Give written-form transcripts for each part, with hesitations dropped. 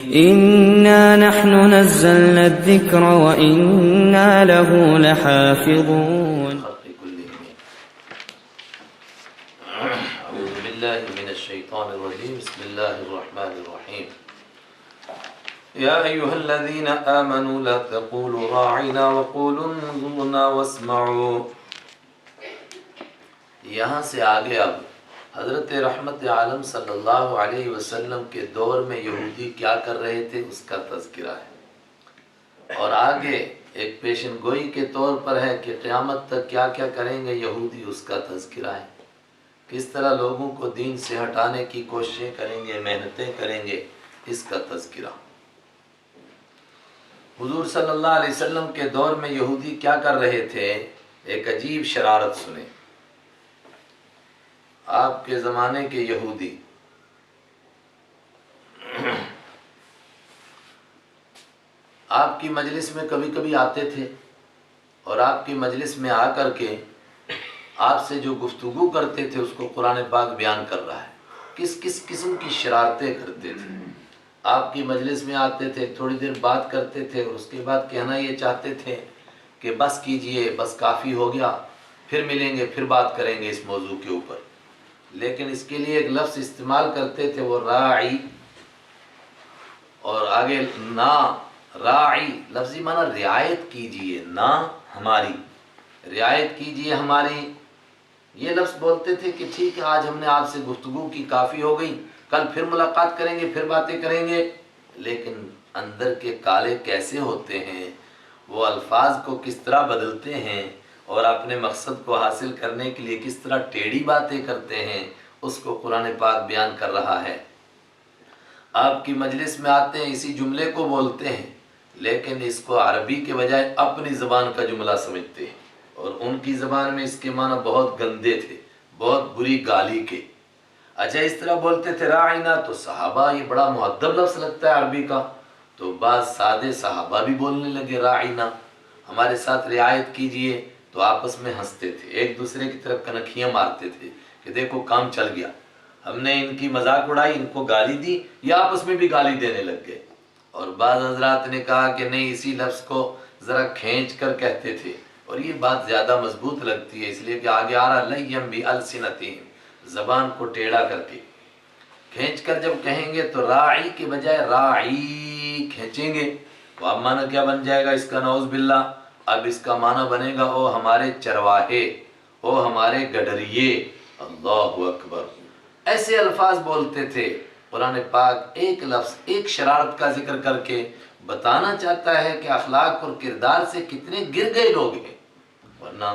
إنا نحن نزلنا الذكر وإنا له لحافظون. أعوذ بالله من الشيطان الرجيم. بسم الله الرحمن الرحيم. يا أيها الذين آمنوا لا تقولوا راعنا وقولوا انظرنا واسمعوا. یہاں سے آگے اب حضرت رحمت عالم صلی اللہ علیہ وسلم کے دور میں یہودی کیا کر رہے تھے اس کا تذکرہ ہے، اور آگے ایک پیشن گوئی کے طور پر ہے کہ قیامت تک کیا کیا کریں گے یہودی، اس کا تذکرہ ہے، کس طرح لوگوں کو دین سے ہٹانے کی کوششیں کریں گے، محنتیں کریں گے، اس کا تذکرہ۔ حضور صلی اللہ علیہ وسلم کے دور میں یہودی کیا کر رہے تھے؟ ایک عجیب شرارت سنیں۔ آپ کے زمانے کے یہودی آپ کی مجلس میں کبھی کبھی آتے تھے، اور آپ کی مجلس میں آ کر کے آپ سے جو گفتگو کرتے تھے اس کو قرآن پاک بیان کر رہا ہے۔ کس کس قسم کی شرارتیں کرتے تھے۔ آپ کی مجلس میں آتے تھے، تھوڑی دیر بات کرتے تھے، اور اس کے بعد کہنا یہ چاہتے تھے کہ بس کیجئے، بس کافی ہو گیا، پھر ملیں گے، پھر بات کریں گے اس موضوع کے اوپر۔ لیکن اس کے لیے ایک لفظ استعمال کرتے تھے، وہ راعی، اور آگے نا راعی لفظی معنی رعایت کیجئے، نا ہماری رعایت کیجئے ہماری۔ یہ لفظ بولتے تھے کہ ٹھیک ہے آج ہم نے آپ سے گفتگو کی، کافی ہو گئی، کل پھر ملاقات کریں گے، پھر باتیں کریں گے۔ لیکن اندر کے کالے کیسے ہوتے ہیں، وہ الفاظ کو کس طرح بدلتے ہیں، اور اپنے مقصد کو حاصل کرنے کے لیے کس طرح ٹیڑھی باتیں کرتے ہیں، اس کو قرآن پاک بیان کر رہا ہے۔ آپ کی مجلس میں آتے ہیں، اسی جملے کو بولتے ہیں، لیکن اس کو عربی کے بجائے اپنی زبان کا جملہ سمجھتے ہیں، اور ان کی زبان میں اس کے معنی بہت گندے تھے، بہت بری گالی کے۔ اچھا اس طرح بولتے تھے راعینا، تو صحابہ یہ بڑا مؤدب لفظ لگتا ہے عربی کا، تو بعض سادے صحابہ بھی بولنے لگے راعینا، ہمارے ساتھ رعایت کیجئے، تو آپس میں ہنستے تھے، ایک دوسرے کی طرف کنکھیاں مارتے تھے کہ دیکھو کام چل گیا، ہم نے ان کی مذاق اڑائی، ان کو گالی دی، یہ آپس میں بھی گالی دینے لگ گئے۔ اور بعض حضرات نے کہا کہ نہیں، اسی لفظ کو ذرا کھینچ کر کہتے تھے، اور یہ بات زیادہ مضبوط لگتی ہے، اس لیے کہ آگے آ رہا لیم بِأَلْسِنَتِهِمْ، زبان کو ٹیڑھا کر کے کھینچ کر جب کہیں گے تو راعی کے بجائے راعی کھینچیں گے، تو اب معنی کیا بن جائے گا اس کا؟ نعوذ باللہ، اب اس کا معنی بنے گا او ہمارے چرواہے، او ہمارے گڈریے۔ اللہ اکبر، ایسے الفاظ بولتے تھے۔ قرآن پاک ایک لفظ، ایک شرارت کا ذکر کر کے بتانا چاہتا ہے کہ اخلاق اور کردار سے کتنے گر گئے لوگ ہیں۔ ورنہ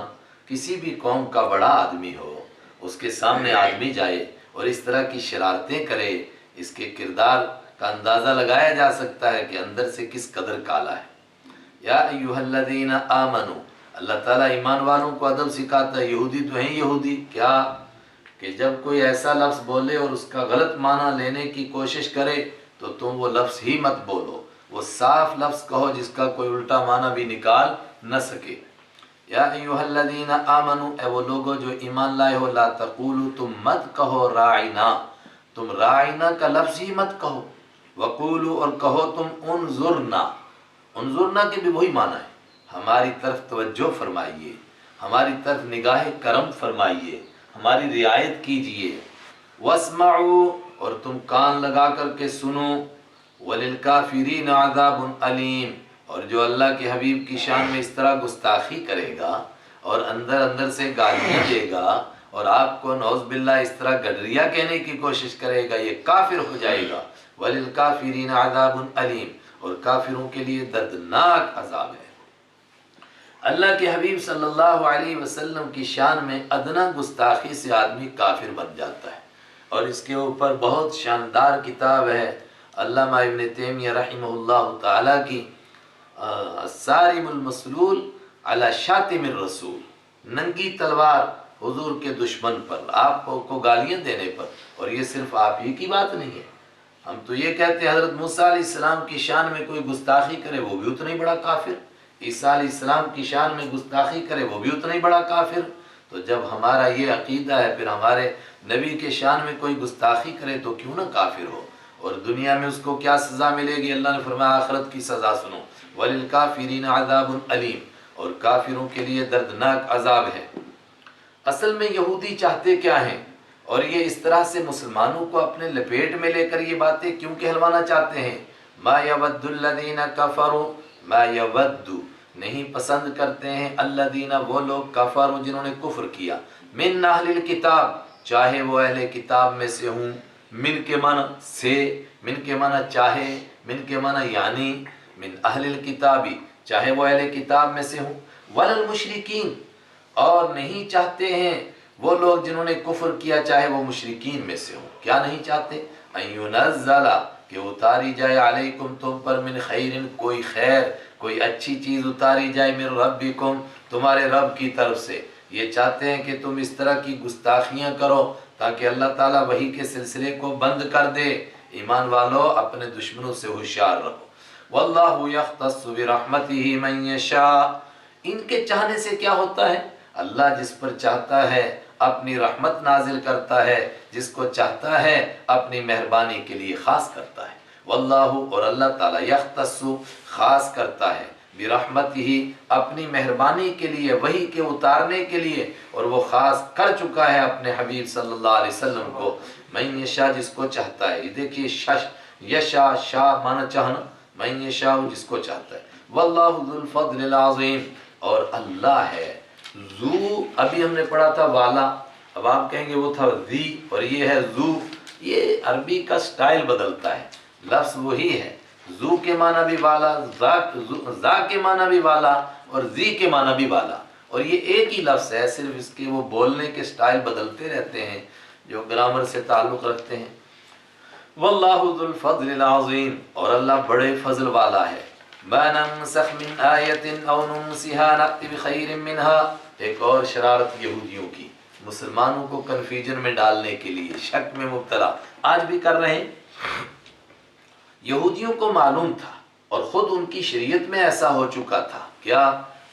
کسی بھی قوم کا بڑا آدمی ہو، اس کے سامنے آدمی جائے اور اس طرح کی شرارتیں کرے، اس کے کردار کا اندازہ لگایا جا سکتا ہے کہ اندر سے کس قدر کالا ہے۔ یا ایھا الذین آمنوا، اللہ تعالیٰ ایمان والوں کو ادب سکھاتا ہے۔ یہودی تو ہیں یہودی، کیا کہ جب کوئی ایسا لفظ بولے اور اس کا غلط معنی لینے کی کوشش کرے تو تم وہ لفظ ہی مت بولو، وہ صاف لفظ کہو جس کا کوئی الٹا معنی بھی نکال نہ سکے۔ یا ایھا الذین آمنوا، اے وہ لوگو جو ایمان لائے ہو، لا تقولوا، تم مت کہو راعنا، تم راعنا کا لفظ ہی مت کہو، وقولوا، اور کہو تم انظرنا۔ انظرنا کے بھی وہی معنی ہے، ہماری طرف توجہ فرمائیے، ہماری طرف نگاہ کرم فرمائیے، ہماری رعایت کیجئے۔ واسمعوا، اور تم کان لگا کر کے سنو۔ وللکافرین عذاب علیم، اور جو اللہ کے حبیب کی شان میں اس طرح گستاخی کرے گا اور اندر اندر سے گالیاں دے گا اور آپ کو نعوذ باللہ اس طرح گڈریا کہنے کی کوشش کرے گا، یہ کافر ہو جائے گا۔ وللکافرین عذاب علیم، اور کافروں کے لیے دردناک عذاب ہے۔ اللہ کے حبیب صلی اللہ علیہ وسلم کی شان میں ادنا گستاخی سے آدمی کافر بن جاتا ہے، اور اس کے اوپر بہت شاندار کتاب ہے علامہ ابن تیمیہ رحمہ اللہ تعالیٰ کی، الصارم المسلول علی شاتم الرسول، ننگی تلوار حضور کے دشمن پر، آپ کو گالیاں دینے پر۔ اور یہ صرف آپ ہی کی بات نہیں ہے، ہم تو یہ کہتے ہیں حضرت موسیٰ علیہ السلام کی شان میں کوئی گستاخی کرے وہ بھی اتنا ہی بڑا کافر، عیسیٰ علیہ السلام کی شان میں گستاخی کرے وہ بھی اتنا ہی بڑا کافر۔ تو جب ہمارا یہ عقیدہ ہے، پھر ہمارے نبی کے شان میں کوئی گستاخی کرے تو کیوں نہ کافر ہو۔ اور دنیا میں اس کو کیا سزا ملے گی؟ اللہ نے فرمایا آخرت کی سزا سنو، وَلِلْكَافِرِينَ عَذَابٌ أَلِيمٌ، اور کافروں کے لیے دردناک عذاب ہے۔ اصل میں یہودی چاہتے کیا ہیں، اور یہ اس طرح سے مسلمانوں کو اپنے لپیٹ میں لے کر یہ باتیں کیوں کہلوانا چاہتے ہیں؟ ما یود الذین کفروا، ما یود نہیں پسند کرتے ہیں، الذین وہ لوگ، کفروا جنہوں نے کفر کیا، من اہل الکتاب چاہے وہ اہل کتاب میں سے ہوں، من کے معنی سے، من کے معنی چاہے، من کے معنی یعنی، من اہل الکتابی چاہے وہ اہل کتاب میں سے ہوں، وللمشرکین اور نہیں چاہتے ہیں وہ لوگ جنہوں نے کفر کیا چاہے وہ مشرکین میں سے ہوں، کیا نہیں چاہتے؟ ان ینزل کہ اتاری جائے علیکم تم پر، من خیر کوئی خیر، کوئی اچھی چیز اتاری جائے، من ربکم تمہارے رب کی طرف سے۔ یہ چاہتے ہیں کہ تم اس طرح کی گستاخیاں کرو تاکہ اللہ تعالیٰ وحی کے سلسلے کو بند کر دے۔ ایمان والو اپنے دشمنوں سے ہوشیار رہو۔ واللہ یختص برحمتہ من یشاء، ان کے چاہنے سے کیا ہوتا ہے؟ اللہ جس پر چاہتا ہے اپنی رحمت نازل کرتا ہے، جس کو چاہتا ہے اپنی مہربانی کے لیے خاص کرتا ہے۔ واللہ اور اللہ تعالیٰ یختص خاص کرتا ہے، برحمتہ اپنی مہربانی کے لیے، وحی کے اتارنے کے لیے، اور وہ خاص کر چکا ہے اپنے حبیب صلی اللہ علیہ وسلم کو، من یشاء جس کو چاہتا ہے۔ یہ دیکھیے یشاء شاء مانا چاہنا، من یشاء جس کو چاہتا ہے۔ واللہ ذو الفضل العظیم اور اللہ ہے ذو، ابھی ہم نے پڑھا تھا والا، اب آپ کہیں گے وہ تھا ذی اور یہ ہے ذو، یہ عربی کا سٹائل بدلتا ہے، لفظ وہی ہے، ذو کے معنی بھی والا، ذا کے معنی بھی والا اور ذی کے معنی بھی والا، اور یہ ایک ہی لفظ ہے، صرف اس کے وہ بولنے کے سٹائل بدلتے رہتے ہیں جو گرامر سے تعلق رکھتے ہیں۔ واللہ ذو الفضل العظیم اور اللہ بڑے فضل والا ہے۔ ما ننسخ من آیت او ننسها نأتی بخیر منها، ایک اور شرارت یہودیوں کی، مسلمانوں کو کنفیوژن میں ڈالنے کے لیے، شک میں مبتلا، آج بھی کر رہے ہیں۔ یہودیوں کو معلوم تھا اور خود ان کی شریعت میں ایسا ہو چکا تھا، کیا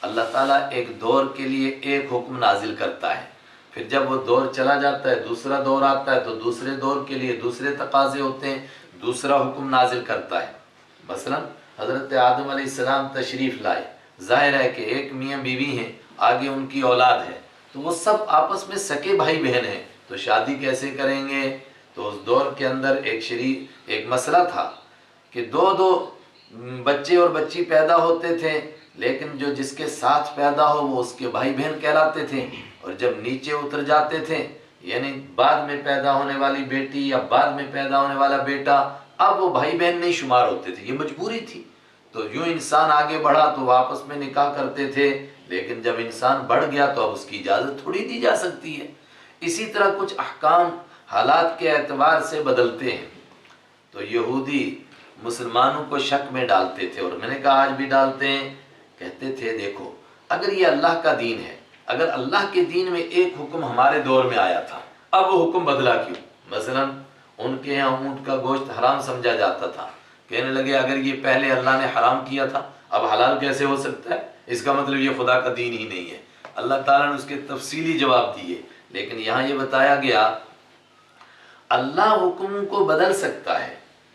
اللہ تعالیٰ ایک دور کے لیے ایک حکم نازل کرتا ہے، پھر جب وہ دور چلا جاتا ہے دوسرا دور آتا ہے تو دوسرے دور کے لیے دوسرے تقاضے ہوتے ہیں، دوسرا حکم نازل کرتا ہے۔ مثلا حضرت آدم علیہ السلام تشریف لائے، ظاہر ہے کہ ایک میاں بیوی ہیں، آگے ان کی اولاد ہے، تو وہ سب آپس میں سکے بھائی بہن ہیں، تو شادی کیسے کریں گے؟ تو اس دور کے اندر ایک مسئلہ تھا کہ دو بچے اور بچی پیدا ہوتے تھے، لیکن جو جس کے ساتھ پیدا ہو وہ اس کے بھائی بہن کہلاتے تھے، اور جب نیچے اتر جاتے تھے، یعنی بعد میں پیدا ہونے والی بیٹی یا بعد میں پیدا ہونے والا بیٹا، اب وہ بھائی بہن نہیں شمار ہوتے تھے، یہ مجبوری تھی۔ تو یوں انسان آگے بڑھا تو وہ آپس میں نکاح کرتے تھے، لیکن جب انسان بڑھ گیا تو اب اس کی اجازت تھوڑی دی جا سکتی ہے۔ اسی طرح کچھ احکام حالات کے اعتبار سے بدلتے ہیں، تو یہودی مسلمانوں کو شک میں ڈالتے تھے، اور میں نے کہا آج بھی ڈالتے ہیں۔ کہتے تھے دیکھو اگر یہ اللہ کا دین ہے، اگر اللہ کے دین میں ایک حکم ہمارے دور میں آیا تھا، اب وہ حکم بدلا کیوں؟ مثلا ان کے یہاں اونٹ کا گوشت حرام سمجھا جاتا تھا، کہنے لگے اگر یہ پہلے اللہ نے حرام کیا تھا اب حلال کیسے ہو سکتا ہے؟ اس کا مطلب یہ خدا کا دین ہی نہیں ہے۔ اللہ تعالیٰ نے اس کے تفصیلی جواب دیے، لیکن یہاں یہ بتایا گیا اللہ حکموں کو بدل سکتا ہے،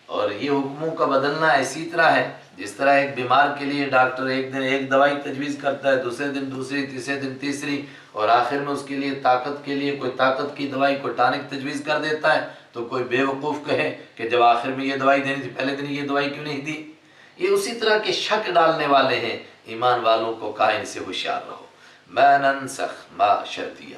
اور یہ حکموں کا بدلنا اسی طرح ہے جس طرح ایک بیمار کے لیے ڈاکٹر ایک دن ایک دوائی تجویز کرتا ہے، دوسرے دن دوسری، تیسرے دن تیسری، اور آخر میں اس کے لیے طاقت کے لیے کوئی طاقت کی دوائی، کوئی ٹانک تجویز کر دیتا ہے، تو کوئی بے وقوف کہے کہ جب آخر میں یہ دوائی دینی تھی پہلے دن یہ دوائی کیوں نہیں دی؟ یہ اسی طرح کے شک ڈالنے والے ہیں۔ ایمان والوں کو کہا ان سے ہوشیار رہو۔ ما ننسخ ما شرطیہ،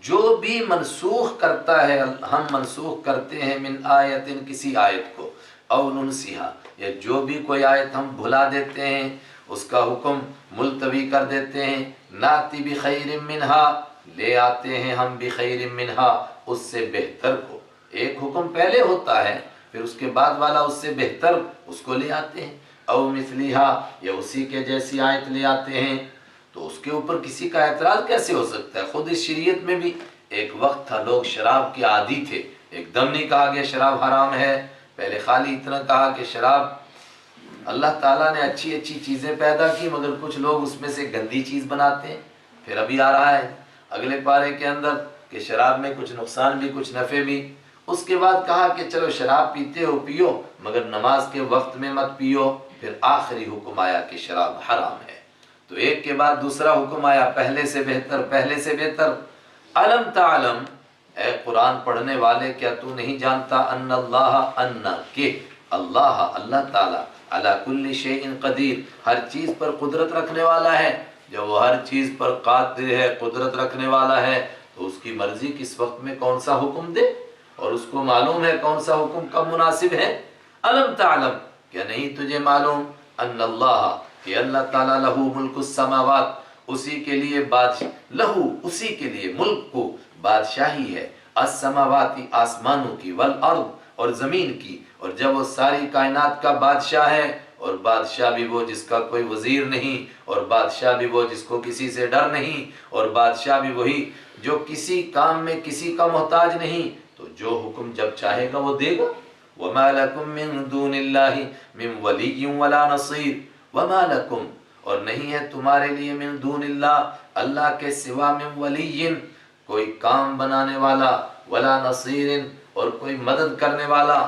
جو بھی منسوخ کرتا ہے، ہم منسوخ کرتے ہیں، من آیت کسی آیت کو، او ننسیہا یا جو بھی کوئی آیت ہم بھلا دیتے ہیں، اس کا حکم ملتوی کر دیتے ہیں، ناتی بخیر منہا لے آتے ہیں ہم بخیر منہا اس سے بہتر کو، ایک حکم پہلے ہوتا ہے پھر اس کے بعد والا اس سے بہتر اس کو لے آتے ہیں، او مثلیہا یا اسی کے جیسی آیت لے آتے ہیں، تو اس کے اوپر کسی کا اعتراض کیسے ہو سکتا ہے؟ خود اس شریعت میں بھی ایک وقت تھا لوگ شراب کے عادی تھے، ایک دم نہیں کہا گیا شراب حرام ہے، پہلے خالی اتنا کہا کہ شراب اللہ تعالیٰ نے اچھی اچھی چیزیں پیدا کی مگر کچھ لوگ اس میں سے گندی چیز بناتے ہیں۔ پھر ابھی آ رہا ہے اگلے پارے کے اندر کہ شراب میں کچھ نقصان بھی کچھ نفع بھی، اس کے بعد کہا کہ چلو شراب پیتے ہو پیو مگر نماز کے وقت میں مت پیو، پھر آخری حکم آیا کہ شراب حرام ہے۔ تو ایک کے بعد دوسرا حکم آیا، پہلے سے بہتر پہلے سے بہتر۔ علم تعلم، اے قرآن پڑھنے والے کیا تو نہیں جانتا ان اللہ کہ اللہ تعالی علی کل شیء قدیر، ہر چیز پر قدرت رکھنے والا ہے۔ جب وہ ہر چیز پر قادر ہے، قدرت رکھنے والا ہے، تو اس کی مرضی کس وقت میں کون سا حکم دے، اور اس کو معلوم ہے کون سا حکم کب مناسب ہے۔ علم تعلم، کیا نہیں تجھے معلوم ان اللہ، کہ اللہ تعالیٰ لہو ملک السماوات، اسی کے لیے اسی کے لیے ملک کو بادشاہی ہے، السماواتی آسمانوں کی، والارض اور زمین کی، اور جب وہ ساری کائنات کا بادشاہ ہے، اور بادشاہ بھی وہ جس کا کوئی وزیر نہیں، اور بادشاہ بھی وہ جس کو کسی سے ڈر نہیں، اور بادشاہ بھی وہی جو کسی کام میں کسی کا محتاج نہیں، تو جو حکم جب چاہے گا وہ دے گا۔ وَمَا لَكُم مِّن دُونِ اللَّهِ مِن وَلِيٍّ وَلَا نَصِيرٍ، وَمَا لَكُم، اور نہیں ہے تمہارے لیے، من دون اللہ، اللہ کے سوا، من ولی، کوئی کام بنانے والا، ولا نصیر، اور کوئی مدد کرنے والا۔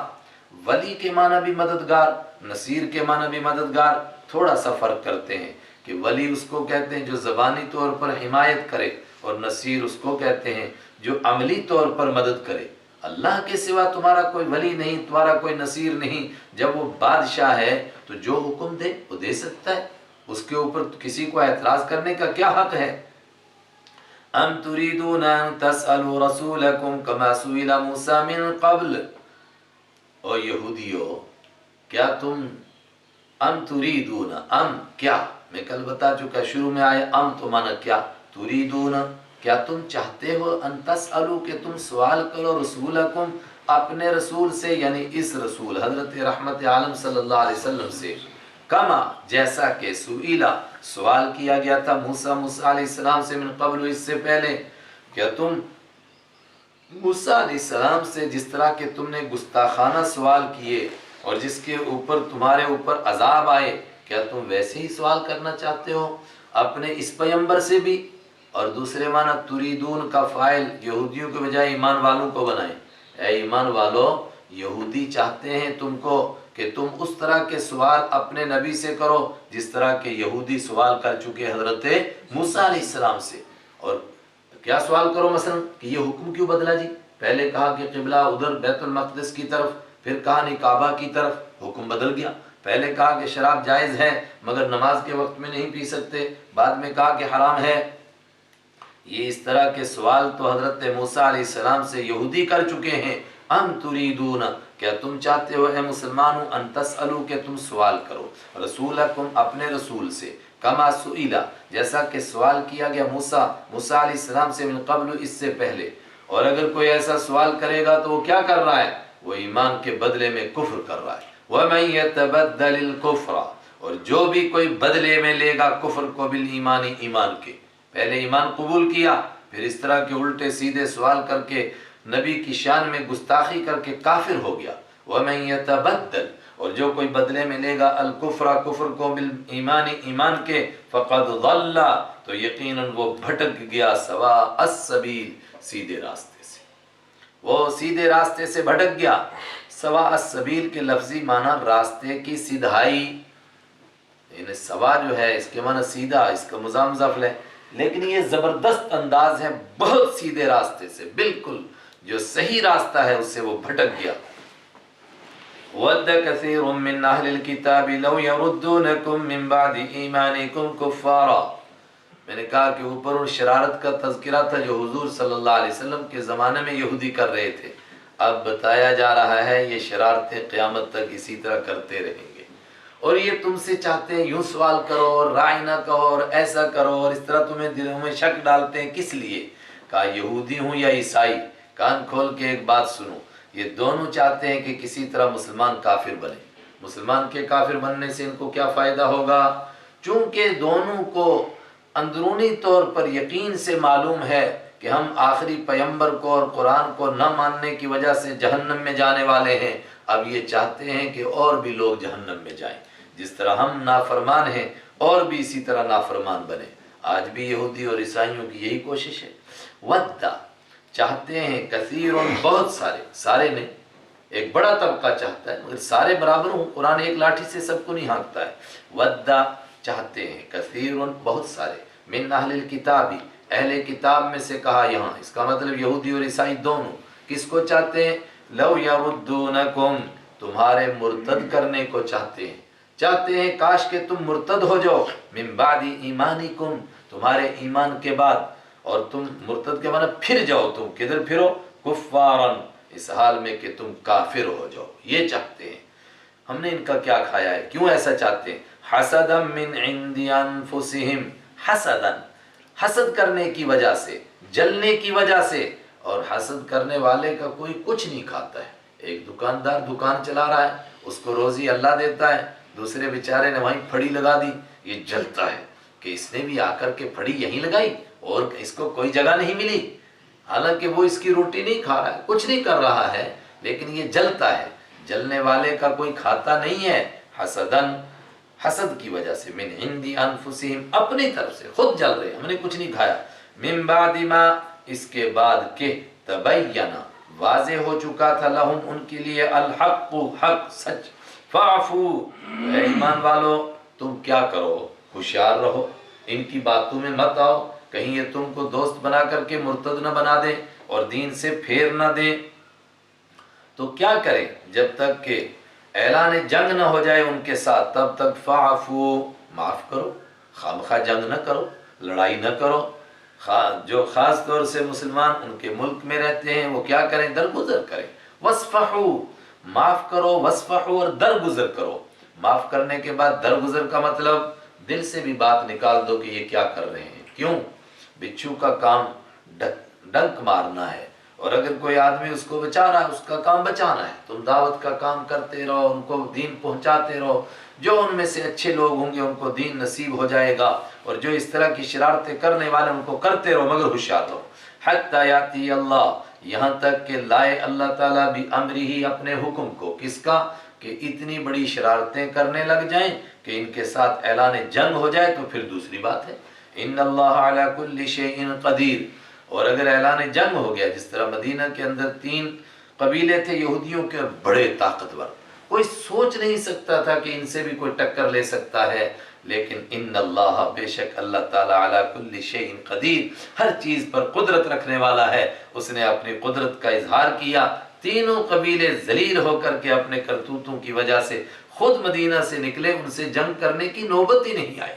ولی کے معنی بھی مددگار، نصیر کے معنی بھی مددگار، تھوڑا سا فرق کرتے ہیں کہ ولی اس کو کہتے ہیں جو زبانی طور پر حمایت کرے، اور نصیر اس کو کہتے ہیں جو عملی طور پر مدد کرے۔ اللہ کے سوا تمہارا کوئی ولی نہیں، تمہارا کوئی نصیر نہیں۔ جب وہ بادشاہ ہے تو جو حکم دے وہ دے سکتا ہے، اس کے اوپر کسی کو اعتراض کرنے کا کیا حق ہے؟ ام تريدون ان تسألوا رسولكم كما سئل موسى من قبل، او یہودیو، کیا تم ام تريدون، ام کیا، میں کل بتا چکا شروع میں آئے ام تو مانا کیا، تريدون کیا تم چاہتے ہو، ان تسألوا کہ تم سوال کرو، رسولکم اپنے رسول سے، یعنی اس رسول حضرت رحمت عالم صلی اللہ علیہ وسلم سے، کما جیسا کہ سئیلا سوال کیا گیا تھا موسیٰ علیہ السلام سے، من قبل اس سے پہلے، کیا تم موسیٰ علیہ السلام سے جس طرح کہ تم نے گستاخانہ سوال کیے اور جس کے اوپر تمہارے اوپر عذاب آئے، کیا تم ویسے ہی سوال کرنا چاہتے ہو اپنے اس پیغمبر سے بھی؟ اور دوسرے معنی تریدون کا فاعل یہودیوں کے بجائے ایمان والوں کو بنائیں، اے ایمان والو، یہودی چاہتے ہیں تم کو کہ تم اس طرح کے سوال اپنے نبی سے کرو جس طرح کے یہودی سوال کر چکے حضرت موسیٰ علیہ السلام سے۔ اور کیا سوال کرو مثلا کہ یہ حکم کیوں بدلا جی؟ پہلے کہا کہ قبلہ ادھر بیت المقدس کی طرف، پھر کہا نہیں کعبہ کی طرف، حکم بدل گیا۔ پہلے کہا کہ شراب جائز ہے مگر نماز کے وقت میں نہیں پی سکتے، بعد میں کہا کہ حرام ہے۔ یہ اس طرح کے سوال تو حضرت موسیٰ علیہ السلام سے یہودی کر چکے ہیں۔ ام تریدون، کیا تم چاہتے ہو اے مسلمانوں، ان تسألو کہ تم سوال کرو، رسولکم اپنے رسول سے، کما سئیلا جیسا کہ سوال کیا گیا موسیٰ علیہ السلام سے، من قبل اس سے پہلے۔ اور اگر کوئی ایسا سوال کرے گا تو وہ کیا کر رہا ہے؟ وہ ایمان کے بدلے میں کفر کر رہا ہے۔ وَمَن يَتَبَدَّلِ الْكُفْرَ، اور جو بھی کوئی بدلے میں لے گا کفر کو، بالایمان ایمان کے، پہلے ایمان قبول کیا پھر اس طرح کے الٹے سیدھے سوال کر کے نبی کی شان میں گستاخی کر کے کافر ہو گیا۔ وَمَن يَتَبَدَّلْ، اور جو کوئی بدلے میں لے گا الکفر کفر کو، بالایمان ایمان کے، فقد ضل، تو یقیناً وہ بھٹک گیا، سواء السبیل، سیدھے راستے سے، وہ سیدھے راستے سے بھٹک گیا۔ سواء السبیل کے لفظی معنی راستے کی سیدھائی، یعنی سوا جو ہے اس کے معنی سیدھا، اس کا مضاف ہے، لیکن یہ زبردست انداز ہے، بہت سیدھے راستے سے، بالکل جو صحیح راستہ ہے اس سے وہ بھٹک گیا۔ وَدَّ كَثِيرٌ مِّنْ أَهْلِ الْكِتَابِ لَوْ يَرُدُّونَكُم مِّن بَعْدِ إِيمَانِكُمْ كُفَّارًا، میں نے کہا کہ اوپر ان شرارت کا تذکرہ تھا جو حضور صلی اللہ علیہ وسلم کے زمانے میں یہودی کر رہے تھے، اب بتایا جا رہا ہے یہ شرارتیں قیامت تک اسی طرح کرتے رہیں گے، اور یہ تم سے چاہتے ہیں یوں سوال کرو اور رائے نہ کہو اور ایسا کرو، اور اس طرح تمہیں دلوں میں شک ڈالتے ہیں، کس لیے؟ کہا یہودی ہوں یا عیسائی، کان کھول کے ایک بات سنو، یہ دونوں چاہتے ہیں کہ کسی طرح مسلمان کافر بنے۔ مسلمان کے کافر بننے سے ان کو کیا فائدہ ہوگا؟ چونکہ دونوں کو اندرونی طور پر یقین سے معلوم ہے کہ ہم آخری پیغمبر کو اور قرآن کو نہ ماننے کی وجہ سے جہنم میں جانے والے ہیں، اب یہ چاہتے ہیں کہ اور بھی لوگ جہنم میں جائیں، جس طرح ہم نافرمان ہیں اور بھی اسی طرح نافرمان بنے۔ آج بھی یہودی اور عیسائیوں کی یہی کوشش ہے۔ وَدَّ، چاہتے ہیں کثیر بہت سارے، سارے نے ایک بڑا طبقہ چاہتا ہے، مگر سارے برابر ہوں، قرآن ایک لاٹھی سے سب کو نہیں ہانکتا ہے۔ ودا چاہتے ہیں کثیر بہت سارے، من اہل الکتاب اہل کتاب میں سے کہا یہاں، اس کا مطلب یہودی اور عیسائی دونوں، کس کو چاہتے ہیں؟ لو یردونکم تمہارے مرتد کرنے کو چاہتے ہیں کاش کہ تم مرتد ہو جاؤ، من بعد ایمانکم تمہارے ایمان کے بعد، اور تم مرتد کے معنی پھر جاؤ، تم کدھر پھرو؟ کفارن اس حال میں کہ تم کافر ہو جاؤ، یہ چاہتے ہیں۔ ہم نے ان کا کیا کھایا ہے؟ کیوں ایسا چاہتے ہیں؟ حسدا من عند انفسہم، حسد کرنے کی وجہ سے، جلنے کی وجہ سے، اور حسد کرنے والے کا کوئی کچھ نہیں کھاتا ہے۔ ایک دکاندار دکان چلا رہا ہے، اس کو روزی اللہ دیتا ہے، دوسرے بیچارے نے وہیں پھڑی لگا دی، یہ جلتا ہے کہ اس نے بھی آ کر کے پھڑی یہیں لگائی اور اس کو کوئی جگہ نہیں ملی، حالانکہ وہ اس کی روٹی نہیں کھا رہا ہے، کچھ نہیں کر رہا ہے، لیکن یہ جلتا ہے۔ جلنے والے کا کوئی کھاتا نہیں ہے، حسدن حسد کی وجہ سے، من عند انفسہم اپنی طرف سے خود جل رہے، ہم نے کچھ نہیں کھایا، من بعد ما اس کے بعد کہ تبینا واضح ہو چکا تھا، لہم ان کے لیے، الحق حق سچ، فاعفو اے ایمان والو تم کیا کرو؟ ہوشیار رہو، ان کی باتوں میں مت آؤ، کہیں یہ تم کو دوست بنا کر کے مرتد نہ بنا دے اور دین سے پھیر نہ دے۔ تو کیا کریں؟ جب تک کہ اعلان جنگ نہ ہو جائے ان کے ساتھ، تب تک فاعفو معاف کرو، خامخواہ جنگ نہ کرو، لڑائی نہ کرو۔ جو خاص طور سے مسلمان ان کے ملک میں رہتے ہیں وہ کیا کریں؟ درگزر کریں، وصفحو معاف کرو، وصفحو اور درگزر کرو۔ معاف کرنے کے بعد درگزر کا مطلب دل سے بھی بات نکال دو کہ یہ کیا کر رہے ہیں۔ کیوں؟ بچھو کا کام ڈنک مارنا ہے، اور اگر کوئی آدمی اس کو بچا رہا ہے اس کا کام بچانا ہے، تم دعوت کا کام کرتے رہو، ان کو دین پہنچاتے رہو، جو ان میں سے اچھے لوگ ہوں گے ان کو دین نصیب ہو جائے گا، اور جو اس طرح کی شرارتیں کرنے والے ان کو کرتے رہو، مگر ہوشیار رہو۔ حتی یاتی اللہ یہاں تک کہ لائے اللہ تعالیٰ بھی امری ہی اپنے حکم کو، کس کا؟ کہ اتنی بڑی شرارتیں کرنے لگ جائیں کہ ان کے ساتھ اعلان جنگ ہو جائے تو پھر دوسری بات ہے۔ ان اللہ علی کل شیء قدیر، اور اگر اعلان جنگ ہو گیا، جس طرح مدینہ کے اندر 3 قبیلے تھے یہودیوں کے بڑے طاقتور، کوئی سوچ نہیں سکتا تھا کہ ان سے بھی کوئی ٹکر لے سکتا ہے، لیکن ان اللہ بے شک اللہ تعالیٰ علی کل شیء قدیر ہر چیز پر قدرت رکھنے والا ہے، اس نے اپنی قدرت کا اظہار کیا۔ تینوں قبیلے ذلیل ہو کر کے اپنے کرتوتوں کی وجہ سے خود مدینہ سے نکلے، ان سے جنگ کرنے کی نوبت ہی نہیں آئی۔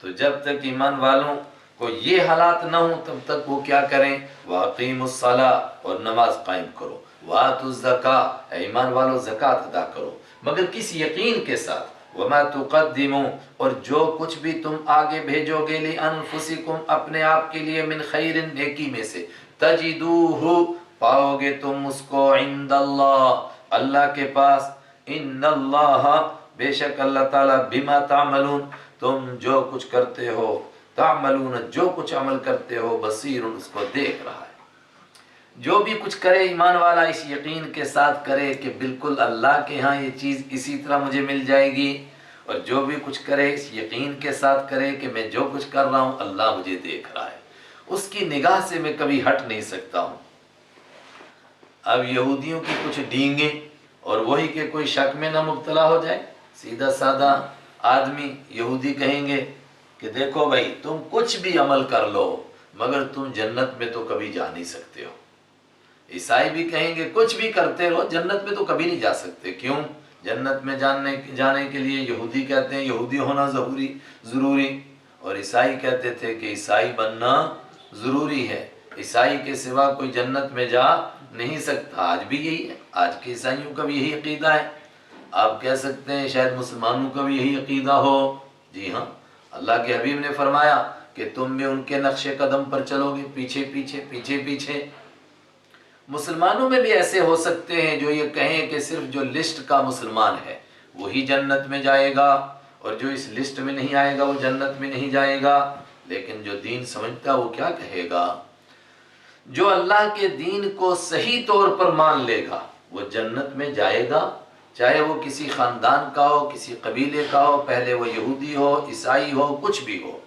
تو جب تک ایمان والوں کو یہ حالات نہ ہوں تب تک وہ کیا کریں؟ وَأَقِيمُوا الصَّلَاةَ اور نماز قائم کرو، وَآتُوا الزَّكَاةَ اے ایمان والو زکوٰۃ ادا کرو، مگر کس یقین کے ساتھ، وَمَا تُقَدِّمُوا اور جو کچھ بھی تم آگے بھیجو گے، لِأَنفُسِكُمْ اپنے آپ کے لیے، من خیر نیکی میں سے، تَجِدُوهُ پاؤ گے تم اس کو، عند اللہ اللہ کے پاس، ان اللہ بے شک اللہ تعالیٰ، بما تعملون تم جو کچھ کرتے ہو، تعملون جو کچھ عمل کرتے ہو، بصیر اس کو دیکھ رہا ہے۔ جو بھی کچھ کرے ایمان والا اس یقین کے ساتھ کرے کہ بالکل اللہ کے ہاں یہ چیز اسی طرح مجھے مل جائے گی، اور جو بھی کچھ کرے اس یقین کے ساتھ کرے کہ میں جو کچھ کر رہا ہوں اللہ مجھے دیکھ رہا ہے، اس کی نگاہ سے میں کبھی ہٹ نہیں سکتا ہوں۔ اب یہودیوں کی کچھ ڈینگیں، اور وہی کہ کوئی شک میں نہ مبتلا ہو جائے، سیدھا سادہ آدمی یہودی کہیں گے کہ دیکھو بھائی تم کچھ بھی عمل کر لو مگر تم جنت میں تو کبھی جا نہیں سکتے ہو۔ عیسائی بھی کہیں گے کچھ بھی کرتے رہو جنت میں تو کبھی نہیں جا سکتے۔ کیوں؟ جنت میں جانے کے لیے یہودی کہتے ہیں یہودی ہونا ضروری، اور عیسائی کہتے تھے کہ عیسائی بننا ضروری ہے، عیسائی کے سوا کوئی جنت میں جا نہیں سکتا۔ آج بھی یہی ہے، آج کے عیسائیوں کا بھی یہی عقیدہ ہے۔ آپ کہہ سکتے ہیں شاید مسلمانوں کا بھی یہی عقیدہ ہو، جی ہاں، اللہ کے حبیب نے فرمایا کہ تم بھی ان کے نقش قدم پر چلو گے، پیچھے پیچھے پیچھے پیچھے۔ مسلمانوں میں بھی ایسے ہو سکتے ہیں جو یہ کہیں کہ صرف جو لسٹ کا مسلمان ہے وہی جنت میں جائے گا، اور جو اس لسٹ میں نہیں آئے گا وہ جنت میں نہیں جائے گا۔ لیکن جو دین سمجھتا وہ کیا کہے گا؟ جو اللہ کے دین کو صحیح طور پر مان لے گا وہ جنت میں جائے گا، چاہے وہ کسی خاندان کا ہو، کسی قبیلے کا ہو، پہلے وہ یہودی ہو، عیسائی ہو، کچھ بھی ہو،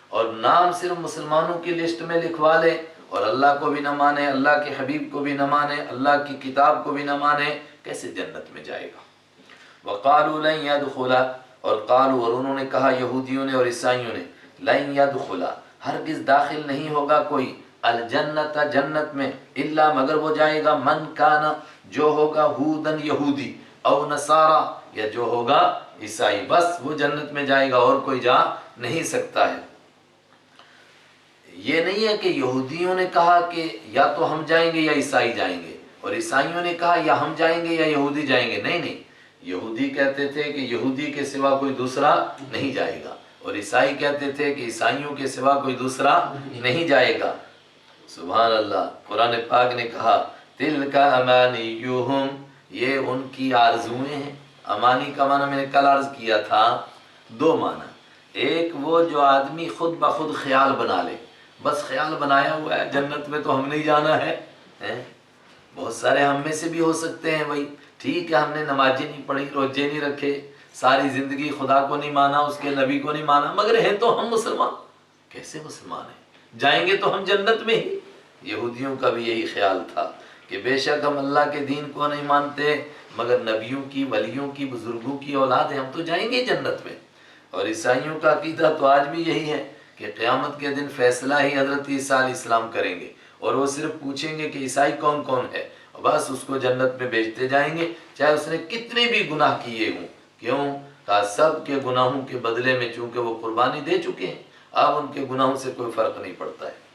اور نام صرف مسلمانوں کی لسٹ میں لکھوا لے اور اللہ کو بھی نہ مانے، اللہ کے حبیب کو بھی نہ مانے، اللہ کی کتاب کو بھی نہ مانے، کیسے جنت میں جائے گا؟ وقالوا لن يدخلا، اور قالوا، اور انہوں نے کہا یہودیوں نے اور عیسائیوں نے، لن يدخلا، ہرگز داخل نہیں ہوگا کوئی، الجنت، جنت میں، الا مگر وہ جائے گا، من کانا، جو ہوگا، ہودن، یہودی، او نصارا، یا جو ہوگا عیسائی، بس وہ جنت میں جائے گا، اور کوئی جا نہیں سکتا ہے۔ یہ نہیں ہے کہ یہودیوں نے کہا کہ یا تو ہم جائیں گے یا عیسائی جائیں گے، اور عیسائیوں نے کہا یا ہم جائیں گے یا یہودی جائیں گے، نہیں نہیں، یہودی کہتے تھے کہ یہودی کے سوا کوئی دوسرا نہیں جائے گا، اور عیسائی کہتے تھے کہ عیسائیوں کے سوا کوئی دوسرا نہیں جائے گا۔ سبحان اللہ، قرآن پاک نے کہا تلک امانیہم، یہ ان کی آرزویں ہیں۔ امانی کا معنی میں نے کل عرض کیا تھا، دو معنی، ایک وہ جو آدمی خود بخود خیال بنا لے، بس خیال بنایا ہوا ہے جنت میں تو ہم نہیں جانا ہے۔ بہت سارے ہم میں سے بھی ہو سکتے ہیں، بھائی ٹھیک ہے ہم نے نمازیں نہیں پڑھی، روزے نہیں رکھے، ساری زندگی خدا کو نہیں مانا، اس کے نبی کو نہیں مانا، مگر ہیں تو ہم مسلمان۔ کیسے مسلمان ہیں؟ جائیں گے تو ہم جنت میں ہی۔ یہودیوں کا بھی یہی خیال تھا کہ بے شک ہم اللہ کے دین کو نہیں مانتے، مگر نبیوں کی، ولیوں کی، بزرگوں کی اولاد ہیں، ہم تو جائیں گے جنت میں۔ اور عیسائیوں کا عقیدہ تو آج بھی یہی ہے کہ قیامت کے دن فیصلہ ہی حضرت عیسیٰ علیہ السلام کریں گے، اور وہ صرف پوچھیں گے کہ عیسائی کون کون ہے، بس اس کو جنت میں بھیجتے جائیں گے، چاہے اس نے کتنے بھی گناہ کیے ہوں۔ کیوں؟ کہا سب کے گناہوں کے بدلے میں چونکہ وہ قربانی دے چکے ہیں، اب ان کے گناہوں سے کوئی فرق نہیں پڑتا ہے۔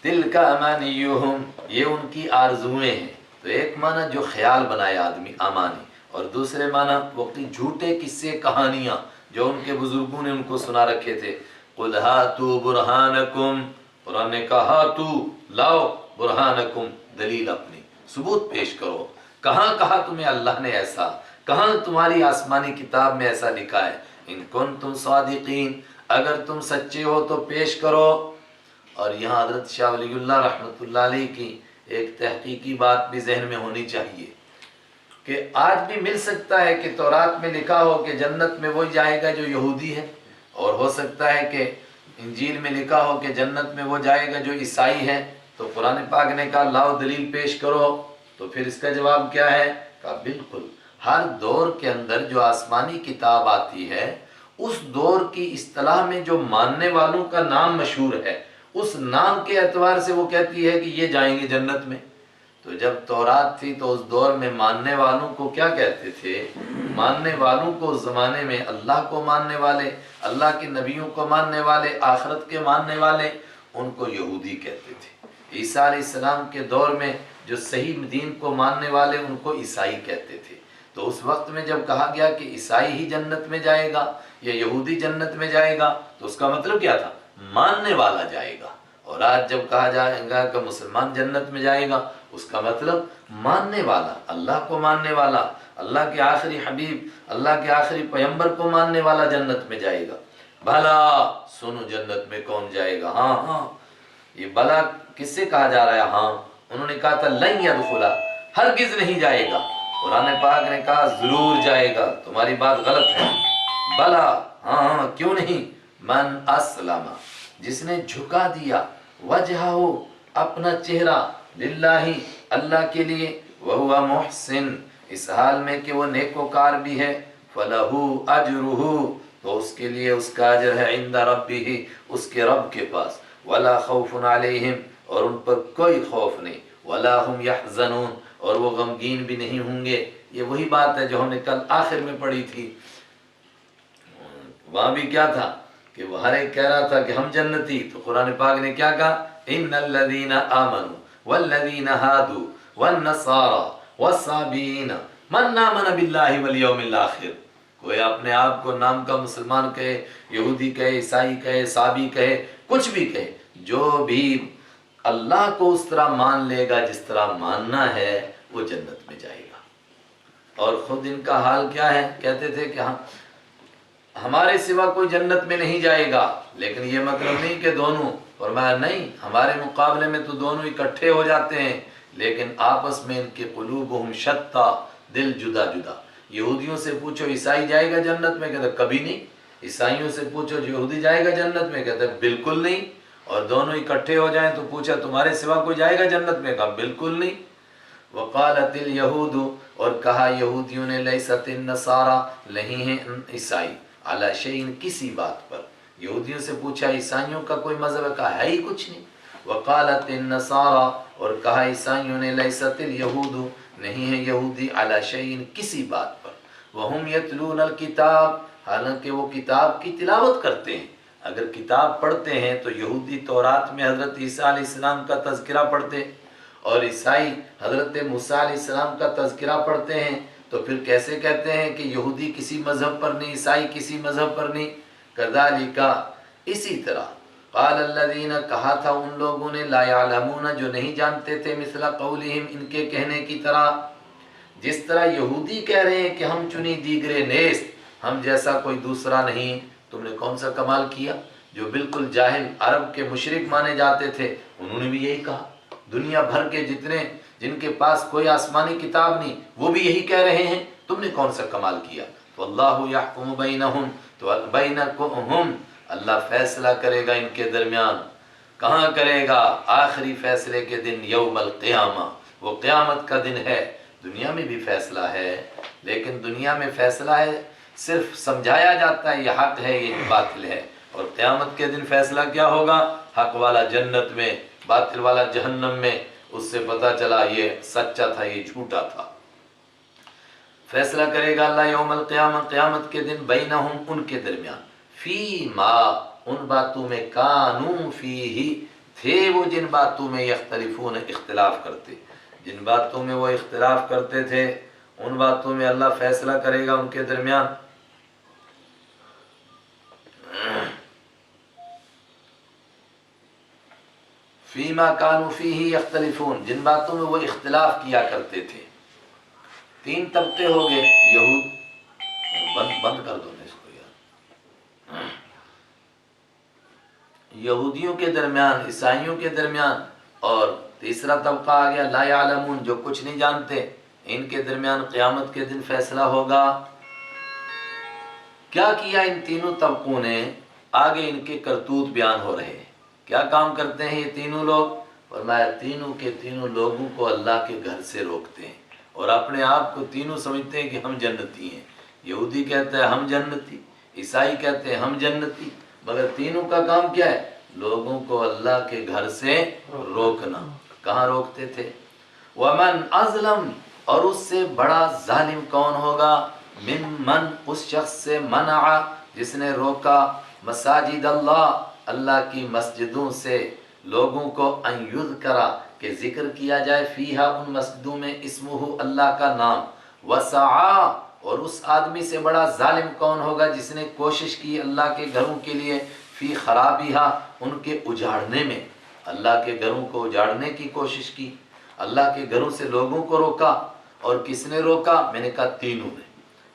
تلک امانیہم، یہ ان کی آرزویں ہیں۔ تو ایک معنی جو خیال بنائے آدمی، امانی، اور دوسرے معنی وقتی جھوٹے قصے، کہانیاں جو ان کے بزرگوں نے ان کو سنا رکھے تھے۔ قل ہاتوا برہانکم، قرآن نے کہا ہاتوا، لاؤ، برہانکم، دلیل اپنی، ثبوت پیش کرو۔ کہاں کہا تمہیں اللہ نے ایسا؟ کہاں تمہاری آسمانی کتاب میں ایسا لکھا ہے؟ ان کنتم صادقین، اگر تم سچے ہو تو پیش کرو۔ اور یہاں حضرت شاہ ولی اللہ رحمۃ اللہ علیہ کی ایک تحقیقی بات بھی ذہن میں ہونی چاہیے کہ آج بھی مل سکتا ہے کہ تورات میں لکھا ہو کہ جنت میں وہی جائے گا جو یہودی ہے، اور ہو سکتا ہے کہ انجیل میں لکھا ہو کہ جنت میں وہ جائے گا جو عیسائی ہے۔ تو قرآن پاک نے کہا لاؤ دلیل پیش کرو، تو پھر اس کا جواب کیا ہے؟ کہا بالکل، ہر دور کے اندر جو آسمانی کتاب آتی ہے، اس دور کی اصطلاح میں جو ماننے والوں کا نام مشہور ہے، اس نام کے اعتبار سے وہ کہتی ہے کہ یہ جائیں گے جنت میں۔ تو جب تورات تھی تو اس دور میں ماننے والوں کو کیا کہتے تھے؟ ماننے والوں کو اس زمانے میں اللہ کو ماننے والے، اللہ کے نبیوں کو ماننے والے، آخرت کے ماننے والے، ان کو یہودی کہتے تھے۔ عیسیٰ علیہ السلام کے دور میں جو صحیح دین کو ماننے والے، ان کو عیسائی کہتے تھے۔ تو اس وقت میں جب کہا گیا کہ عیسائی ہی جنت میں جائے گا یا یہودی جنت میں جائے گا، تو اس کا مطلب کیا تھا؟ ماننے والا جائے گا۔ اور آج جب کہا جائے گا کہ مسلمان جنت میں جائے گا، اس کا مطلب ماننے والا، اللہ کو ماننے والا، اللہ کے آخری حبیب، اللہ کے آخری پیغمبر کو ماننے والا جنت میں جائے گا۔ بھلا سنو جنت میں کون جائے گا؟ ہاں ہاں، یہ بھلا کس سے کہا جا رہا ہے؟ ہاں، انہوں نے کہا تھا لن يدخلا، ہرگز نہیں جائے گا۔ قرآن پاک نے کہا ضرور جائے گا، تمہاری بات غلط ہے۔ بھلا، ہاں ہاں، کیوں نہیں؟ من اسلم، جس نے جھکا دیا، وجہہ، اپنا چہرہ، للہ، اللہ کے لیے، وہو محسن، اس حال میں کہ وہ نیکوکار بھی ہے، فلہ اجرہ، تو اس کے لیے اس کا اجر ہے، عند ربہ، اس کے رب کے پاس، ولا خوف علیہم، اور ان پر کوئی خوف نہیں، ولا ہم یحزنون، اور وہ غمگین بھی نہیں ہوں گے۔ یہ وہی بات ہے جو ہم نے کل آخر میں پڑھی تھی۔ وہاں بھی کیا تھا کہ وہ ہر ایک کہہ رہا تھا کہ ہم جنتی، تو قرآن پاک نے کیا کہا؟ ان الذین آمنوا والذین ہادوا والنصارى والصابئین من آمن باللہ والیوم الآخر، کوئی اپنے آپ کو نام کا مسلمان کہے، یہودی کہے، عیسائی کہے، صابی کہے، کچھ بھی کہے، جو بھی اللہ کو اس طرح مان لے گا جس طرح ماننا ہے، وہ جنت میں جائے گا۔ اور خود ان کا حال کیا ہے؟ کہتے تھے کہ ہمارے سوا کوئی جنت میں نہیں جائے گا، لیکن یہ مطلب نہیں کہ دونوں، فرمایا نہیں، ہمارے مقابلے میں تو دونوں اکٹھے ہو جاتے ہیں، لیکن آپس میں ان کے قلوبہم شتیٰ، دل جدا جدا۔ یہودیوں سے پوچھو عیسائی جائے گا جنت میں، کہتا کبھی نہیں۔ عیسائیوں سے پوچھو یہودی جائے گا جنت میں، کہتا بالکل نہیں۔ اور دونوں اکٹھے ہو جائیں تو پوچھا تمہارے سوا کوئی جائے گا جنت میں؟ کہا بالکل نہیں۔ وقالت الیہود، اور کہا یہودیوں نے، لیست النصارى، نہیں ہیں عیسائی، علی شیء، کسی بات پر۔ یہودیوں سے پوچھا عیسائیوں کا کوئی مذہب ہے؟ کہا ہے ہی کچھ نہیں۔ وقالت النصارى، اور کہا عیسائیوں نے، لیست الیہود، نہیں ہیں یہودی، علی شیء، کسی بات پر، وہم یتلون الکتاب، حالانکہ وہ کتاب کی تلاوت کرتے ہیں۔ اگر کتاب پڑھتے ہیں تو یہودی تورات میں حضرت عیسیٰ علیہ السلام کا تذکرہ پڑھتے، اور عیسائی حضرت موسیٰ علیہ السلام کا تذکرہ پڑھتے ہیں، تو پھر کیسے کہتے ہیں کہ یہودی کسی مذہب پر نہیں، عیسائی کسی مذہب پر نہیں؟ کذالک، اسی طرح، قال الذین، کہا تھا ان لوگوں نے، لا یعلمون، جو نہیں جانتے تھے، مثل قولہم، ان کے کہنے کی طرح۔ جس طرح یہودی کہہ رہے ہیں کہ ہم چنی دیگرے نیست، ہم جیسا کوئی دوسرا نہیں، تم نے کون سا کمال کیا؟ جو بالکل جاہل عرب کے مشرک مانے جاتے تھے انہوں نے بھی یہی کہا۔ دنیا بھر کے جن کے پاس کوئی آسمانی کتاب نہیں وہ بھی یہی کہہ رہے ہیں، تم نے کون سا کمال کیا؟ واللہ یحکم بینہم، تو بینکم، اللہ فیصلہ کرے گا ان کے درمیان۔ کہاں کرے گا؟ آخری فیصلے کے دن، یوم القیامہ، وہ قیامت کا دن ہے۔ دنیا میں بھی فیصلہ ہے، لیکن دنیا میں فیصلہ ہے صرف سمجھایا جاتا ہے، یہ حق ہے یہ باطل ہے، اور قیامت کے دن فیصلہ کیا ہوگا؟ حق والا جنت میں، باطل والا جہنم میں، اس سے پتہ چلا یہ سچا تھا یہ جھوٹا تھا۔ فیصلہ کرے گا اللہ یوم القیامہ، قیامت کے دن، بینہم، ان کے درمیان، فی ما، ان باتوں میں، کانوا فیہ، تھے وہ جن باتوں میں، یختلفون، اختلاف کرتے، جن باتوں میں وہ اختلاف کرتے تھے ان باتوں میں اللہ فیصلہ کرے گا ان کے درمیان۔ فیما کانوا فیہ یختلفون، جن باتوں میں وہ اختلاف کیا کرتے تھے۔ تین طبقے ہو گئے، یہود، بند کر دو اس کو یار، یہودیوں کے درمیان، عیسائیوں کے درمیان، اور تیسرا طبقہ آ گیا لا یعلمون، جو کچھ نہیں جانتے، ان کے درمیان قیامت کے دن فیصلہ ہوگا۔ کیا کیا ان تینوں طبقوں نے؟ آگے ان کے کرتوت بیان ہو رہے ہیں، کیا کام کرتے ہیں یہ تینوں لوگ؟ فرمایا تینوں کے تینوں لوگوں کو اللہ کے گھر سے روکتے ہیں، اور اپنے آپ کو تینوں سمجھتے ہیں کہ ہم جنتی ہیں۔ یہودی کہتا ہے ہم جنتی، عیسائی کہتے ہیں ہم جنتی، مگر تینوں کا کام کیا ہے؟ لوگوں کو اللہ کے گھر سے روکنا۔ کہاں روکتے تھے؟ وَمَنْ أَظْلَمُ، اور اس سے بڑا ظالم کون ہوگا؟ ممن، اس شخص سے، منع، جس نے روکا، مساجد اللہ، اللہ کی مسجدوں سے لوگوں کو، ان یذکر، کہ ذکر کیا جائے، فیہا، ان مسجدوں میں، اسمہ، اللہ کا نام، وسعا، اور اس آدمی سے بڑا ظالم کون ہوگا جس نے کوشش کی اللہ کے گھروں کے لیے، فی خرابیہا، ان کے اجاڑنے میں، اللہ کے گھروں کو اجاڑنے کی کوشش کی، اللہ کے گھروں سے لوگوں کو روکا۔ اور کس نے روکا؟ میں نے کہا تینوں نے۔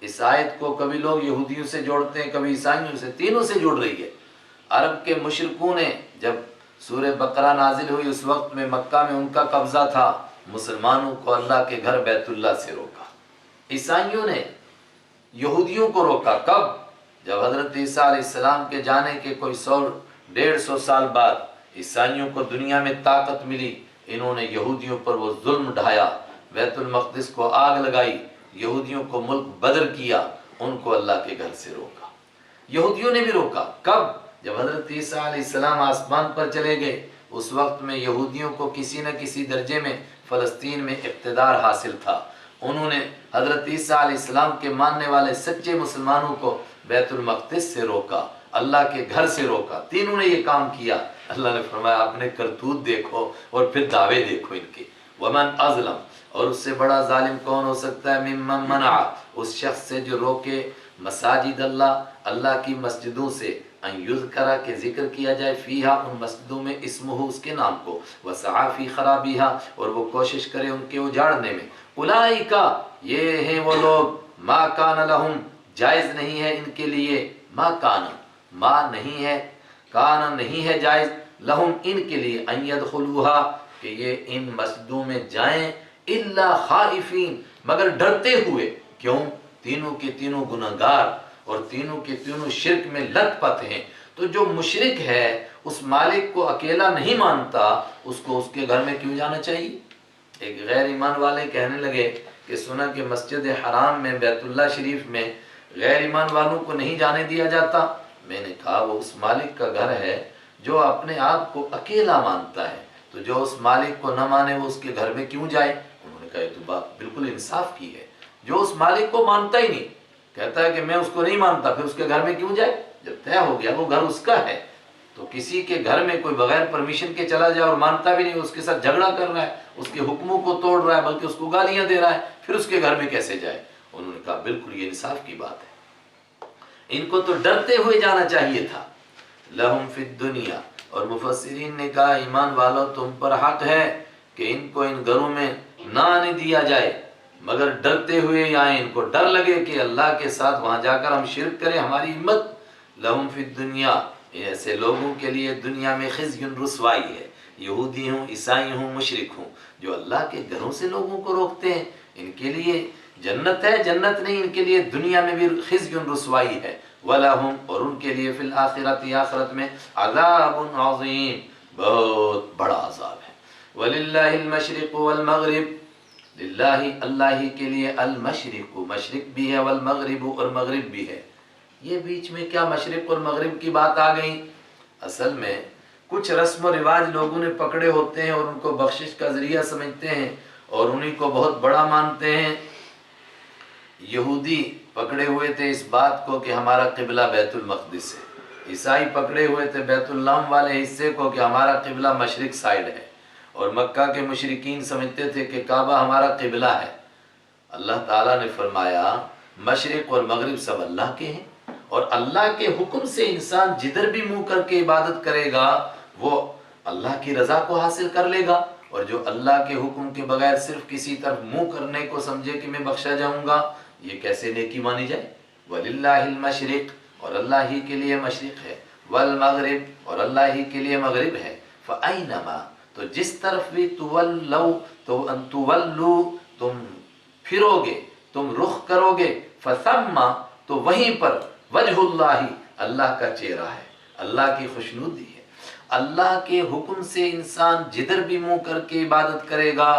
اس آیت کو کبھی لوگ یہودیوں سے جوڑتے ہیں، کبھی عیسائیوں سے، تینوں سے جڑ رہی ہے۔ عرب کے مشرکوں نے، جب سورہ بقرہ نازل ہوئی اس وقت میں مکہ میں ان کا قبضہ تھا، مسلمانوں کو اللہ کے گھر بیت اللہ سے روکا۔ عیسائیوں نے یہودیوں کو روکا، کب؟ جب حضرت عیسیٰ علیہ السلام کے جانے کے کوئی 100-150 سال بعد عیسائیوں کو دنیا میں طاقت ملی، انہوں نے یہودیوں پر وہ ظلم ڈھایا، بیت المقدس کو آگ لگائی، یہودیوں کو ملک بدر کیا، ان کو اللہ کے گھر سے روکا۔ یہودیوں نے بھی روکا، کب؟ جب حضرت عیسیٰ علیہ السلام آسمان پر چلے گئے، اس وقت میں یہودیوں کو کسی نہ کسی درجے میں فلسطین میں اقتدار حاصل تھا، انہوں نے حضرت عیسیٰ علیہ السلام کے ماننے والے سچے مسلمانوں کو بیت المقدس سے روکا، اللہ کے گھر سے روکا۔ تینوں نے یہ کام کیا۔ اللہ نے فرمایا اپنے کرتوت دیکھو اور پھر دعوے دیکھو ان کے۔ ومن اظلم، اور اس سے بڑا ظالم کون ہو سکتا ہے؟ ممن منع، اس شخص سے جو روکے، مساجد اللہ، اللہ کی مسجدوں سے، ان یذکر، کہ ذکر کیا جائے، فیہا، ان مسجدوں میں، اسمہ، اس کے نام کو، وسعی فی خرابیہا، اور وہ کوشش کرے ان کے اجاڑنے میں۔ اولئک، یہ ہیں وہ لوگ، ما کان لہم، جائز نہیں ہے ان کے لیے، ما کان، ما نہیں ہے، کان نہیں ہے جائز، لہم ان کے لیے، ان یدخلوہا، کہ یہ ان مسجدوں میں جائیں، الا خائفین، مگر ڈرتے ہوئے۔ کیوں؟ تینوں کے تینوں گناہگار اور تینوں کے تینوں شرک میں لت پت ہیں، تو جو مشرک ہے اس مالک کو اکیلا نہیں مانتا، اس کو اس کے گھر میں کیوں جانا چاہیے؟ ایک غیر ایمان والے کہنے لگے کہ سنا کہ مسجد حرام میں، بیت اللہ شریف میں غیر ایمان والوں کو نہیں جانے دیا جاتا۔ میں نے کہا وہ اس مالک کا گھر ہے جو اپنے آپ کو اکیلا مانتا ہے، تو جو اس مالک کو نہ مانے وہ اس کے گھر میں کیوں جائے؟ انہوں نے کہا یہ تو بات بالکل انصاف کی ہے، جو اس مالک کو مانتا ہی نہیں، کہتا ہے کہ میں اس کو نہیں مانتا، پھر اس کے گھر میں کیوں جائے؟ جب طے ہو گیا وہ گھر اس کا ہے، تو کسی کے گھر میں کوئی بغیر پرمیشن کے چلا جائے اور مانتا بھی نہیں، اس کے ساتھ جھگڑا کر رہا ہے، اس کے حکموں کو توڑ رہا ہے، بلکہ اس کو گالیاں دے رہا ہے، پھر اس کے گھر میں کیسے جائے؟ انہوں نے کہا بالکل یہ انصاف کی بات ہے، ان کو تو ڈرتے ہوئے جانا چاہیے تھا۔ لہم فی الدنیا، اور مفسرین نے کہا ایمان والو تم پر حق ہے کہ ان کو ان گھروں میں نہ آنے دیا جائے، مگر ڈرتے ہوئے آئیں، ان کو ڈر لگے کہ اللہ کے ساتھ وہاں جا کر ہم شرک کریں، ہماری ہمت۔ لہم فی الدنیا، ایسے لوگوں کے لیے دنیا میں خزی، رسوائی ہے، یہودی ہوں، عیسائی ہوں، مشرک ہوں، جو اللہ کے گھروں سے لوگوں کو روکتے ہیں، ان کے لیے جنت ہے، جنت نہیں، ان کے لیے دنیا میں بھی خزی، رسوائی ہے۔ وَلَهُمْ، اور ان کے لیے فی الآخرۃ، آخرت میں عذاب عظیم، بہت بڑا عذاب ہے۔ وَلِلَّهِ الْمَشْرِقُ وَالْمَغْرِبُ، للہ اللہ ہی کے لیے المشرق، مشرق بھی ہے، والمغرب، اور مغرب بھی ہے۔ یہ بیچ میں کیا مشرق اور مغرب کی بات آ گئی؟ اصل میں کچھ رسم و رواج لوگوں نے پکڑے ہوتے ہیں اور ان کو بخشش کا ذریعہ سمجھتے ہیں اور انہی کو بہت بڑا مانتے ہیں۔ یہودی پکڑے ہوئے تھے اس بات کو کہ ہمارا قبلہ بیت المقدس ہے، عیسائی پکڑے ہوئے تھے بیت اللہ والے حصے کو کہ ہمارا قبلہ مشرق سائڈ ہے، اور مکہ کے مشرکین سمجھتے تھے کہ کعبہ ہمارا قبلہ ہے۔ اللہ تعالیٰ نے فرمایا مشرق اور مغرب سب اللہ کے ہیں، اور اللہ کے حکم سے انسان جدھر بھی منہ کر کے عبادت کرے گا وہ اللہ کی رضا کو حاصل کر لے گا، اور جو اللہ کے حکم کے بغیر صرف کسی طرف منہ کرنے کو سمجھے کہ میں بخشا جاؤں گا، یہ کیسے نیکی مانی جائے؟ وَلِلَّهِ الْمَشْرِقُ، اور اللہ ہی کے لیے مشرق ہے، وَالْمَغْرِبُ، اور اللہ ہی کے لیے مغرب ہے۔ فَأَيْنَمَا، تو جس طرف بھی تولو، تو ان تولو، تم پھرو گے، تم رخ کرو گے، فثم، تو وہیں پر وجہ اللہ، اللہ کا چہرہ ہے، اللہ کی خوشنودی ہے۔ اللہ کے حکم سے انسان جدھر بھی منہ کر کے عبادت کرے گا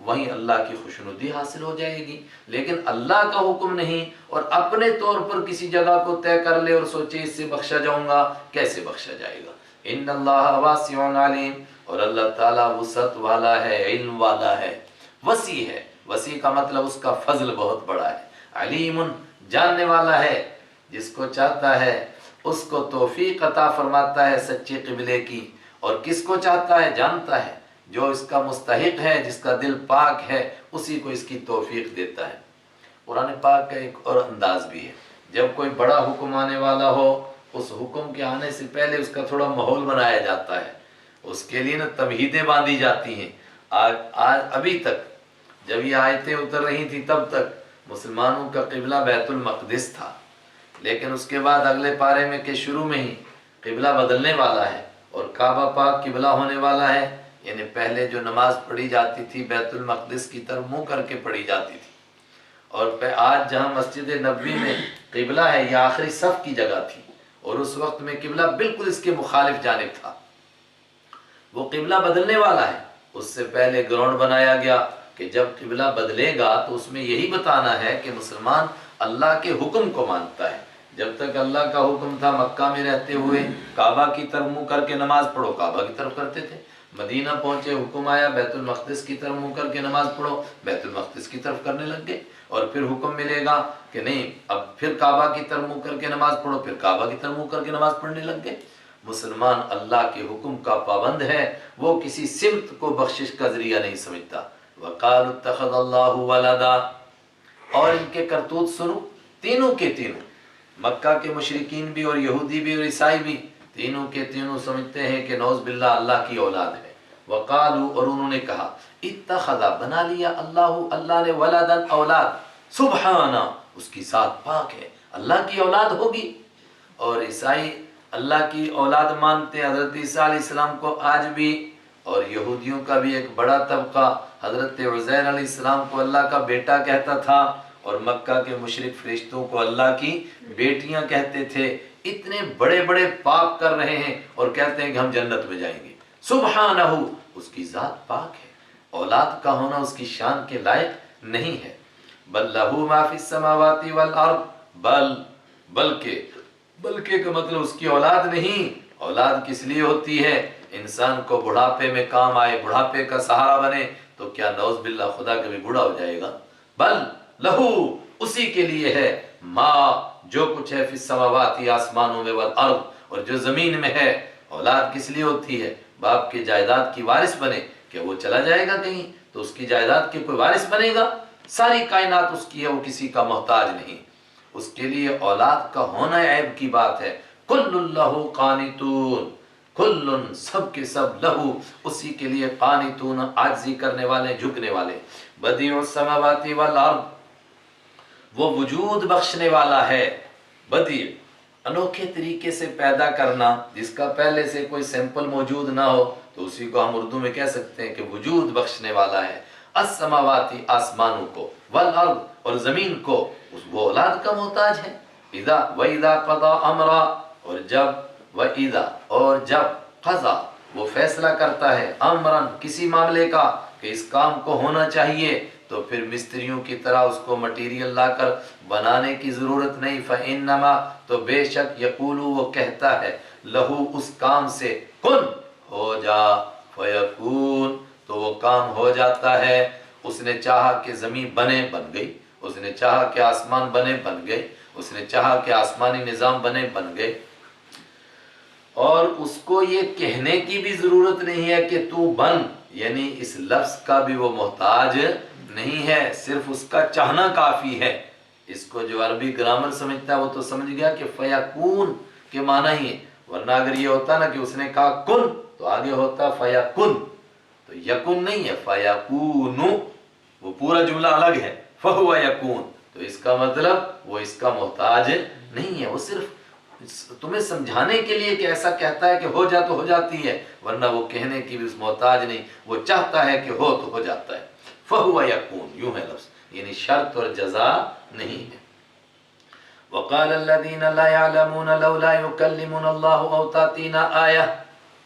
وہیں اللہ کی خوشنودی حاصل ہو جائے گی، لیکن اللہ کا حکم نہیں اور اپنے طور پر کسی جگہ کو طے کر لے اور سوچے اس سے بخشا جاؤں گا، کیسے بخشا جائے گا؟ ان اللہ واسع علیم، اور اللہ تعالیٰ وسعت والا ہے، علم والا ہے، وسیع ہے۔ وسیع کا مطلب اس کا فضل بہت بڑا ہے، علیم جاننے والا ہے، جس کو چاہتا ہے اس کو توفیق عطا فرماتا ہے سچے قبلے کی، اور کس کو چاہتا ہے جانتا ہے، جو اس کا مستحق ہے، جس کا دل پاک ہے، اسی کو اس کی توفیق دیتا ہے۔ قرآن پاک کا ایک اور انداز بھی ہے، جب کوئی بڑا حکم آنے والا ہو اس حکم کے آنے سے پہلے اس کا تھوڑا ماحول بنایا جاتا ہے، اس کے لیے نا تمہیدیں باندھی جاتی ہیں۔ آج ابھی تک جب یہ آیتیں اتر رہی تھی تب تک مسلمانوں کا قبلہ بیت المقدس تھا، لیکن اس کے بعد اگلے پارے میں کہ شروع میں ہی قبلہ بدلنے والا ہے اور کعبہ پاک قبلہ ہونے والا ہے، یعنی پہلے جو نماز پڑھی جاتی تھی بیت المقدس کی طرف منہ کر کے پڑھی جاتی تھی، اور آج جہاں مسجد نبوی میں قبلہ ہے یہ آخری صف کی جگہ تھی، اور اس وقت میں قبلہ بالکل اس کے مخالف جانب تھا، وہ قبلہ بدلنے والا ہے۔ اس سے پہلے گراؤنڈ بنایا گیا کہ جب قبلہ بدلے گا تو اس میں یہی بتانا ہے کہ مسلمان اللہ کے حکم کو مانتا ہے۔ جب تک اللہ کا حکم تھا مکہ میں رہتے ہوئے کعبہ کی طرف منہ کر کے نماز پڑھو، کعبہ کی طرف کرتے تھے، مدینہ پہنچے حکم آیا بیت المقدس کی طرف منہ کر کے نماز پڑھو، بیت المقدس کی طرف کرنے لگ گئے، اور پھر حکم ملے گا کہ نہیں اب پھر کعبہ کی طرف منہ کر کے نماز پڑھو، پھر کعبہ کی طرف منہ کر کے نماز پڑھنے لگ گئے۔ مسلمان اللہ کے حکم کا پابند ہے، وہ کسی سمت کو بخشش کا ذریعہ نہیں سمجھتا۔ وَقَالُوا اتَّخَذَ اللَّهُ وَلَدًا، اور ان کے کرتوت سنو، تینوں کے تینوں، مکہ کے مشرکین بھی اور یہودی بھی اور عیسائی بھی، تینوں کے تینوں سمجھتے ہیں کہ نعوذ باللہ اللہ کی اولاد ہے۔ وَقَالُوا، اور انہوں نے کہا، اتَّخَذَ، بنا لیا اللہ نے، وَلَدًا، اولاد، سبحانہ، اس کی ذات پاک ہے، اللہ کی اولاد ہوگی۔ اور عیسائی اللہ کی اولاد مانتے ہیں حضرت عیسیٰ علیہ السلام کو آج بھی، اور یہودیوں کا بھی ایک بڑا طبقہ حضرت عزیر علیہ السلام کو اللہ کا بیٹا کہتا تھا، اور مکہ کے مشرک فرشتوں کو اللہ کی بیٹیاں کہتے تھے۔ اتنے بڑے بڑے پاپ کر رہے ہیں اور کہتے ہیں کہ ہم جنت میں جائیں گے۔ سبحانہ، اس کی ذات پاک ہے، اولاد کا ہونا اس کی شان کے لائق نہیں ہے۔ بل لہو ما فی السماوات والارض، بلکہ کا مطلب اس کی اولاد نہیں۔ اولاد کس لیے ہوتی ہے؟ انسان کو بڑھاپے میں کام آئے، بڑھاپے کا سہارا بنے، تو کیا نعوذ باللہ خدا کبھی بوڑھا ہو جائے گا؟ بل لہو، اسی کے لیے ہے، ما، جو کچھ ہے، فی السماوات، آسمانوں میں، والارض، اور جو زمین میں ہے۔ اولاد کس لیے ہوتی ہے؟ باپ کے جائیداد کی وارث بنے۔ کہ وہ چلا جائے گا کہیں تو اس کی جائیداد کے کوئی وارث بنے گا؟ ساری کائنات اس کی ہے، وہ کسی کا محتاج نہیں۔ اس کے لیے اولاد کا ہونا عیب کی بات ہے۔ کل لہ قانتون، کل، سب کے سب، لہو، اسی کے لیے، قانتون، عاجزی کرنے والے، جھکنے والے۔ بدیع السماوات والارض، وہ وجود بخشنے والا ہے۔ بدیع، انوکھے طریقے سے پیدا کرنا، جس کا پہلے سے کوئی سیمپل موجود نہ ہو، تو اسی کو ہم اردو میں کہہ سکتے ہیں کہ وجود بخشنے والا ہے۔ السماواتی، آسمانوں کو، والارض، اور زمین کو، وہ اولاد کا محتاج ہے۔ اذا واذا قضا امرا، اور جب قضا، وہ فیصلہ کرتا ہے، امرن، کسی معاملے کا، کہ اس کام کو ہونا چاہیے، تو پھر مستریوں کی طرح اس کو مٹیریل لا کر بنانے کی ضرورت نہیں۔ فإنما، تو بے شک، یقولو، وہ کہتا ہے، لہو، اس کام سے، کن، ہو جا، فیکون، تو وہ کام ہو جاتا ہے۔ اس نے چاہا کہ زمین بنے، بن گئی۔ اس نے چاہا کہ آسمان بنے، بن گئے۔ اس نے چاہا کہ آسمانی نظام بنے، بن گئے۔ اور اس کو یہ کہنے کی بھی ضرورت نہیں ہے کہ تو بن، یعنی اس لفظ کا بھی وہ محتاج نہیں ہے، صرف اس کا چاہنا کافی ہے۔ اس کو جو عربی گرامر سمجھتا ہے وہ تو سمجھ گیا کہ فیکون کے معنی ہی ہے، ورنہ اگر یہ ہوتا نا کہ اس نے کہا کن، تو آگے ہوتا فیکن، تو یکن نہیں ہے، فیکون، وہ پورا جملہ الگ ہے۔ فہو یکون، تو اس کا مطلب وہ اس کا محتاج نہیں ہے، وہ صرف تمہیں سمجھانے کے لیے کہ ایسا کہتا ہے کہ ہو جا تو ہو جاتی ہے، ورنہ وہ کہنے کی بھی اس محتاج نہیں، وہ چاہتا ہے کہ ہو تو ہو جاتا ہے۔ فہو یکون، یوں ہے لفظ، یعنی شرط اور جزا نہیں ہے۔ وقال الذين لا يعلمون لولا يكلمنا الله او تاتينا آية،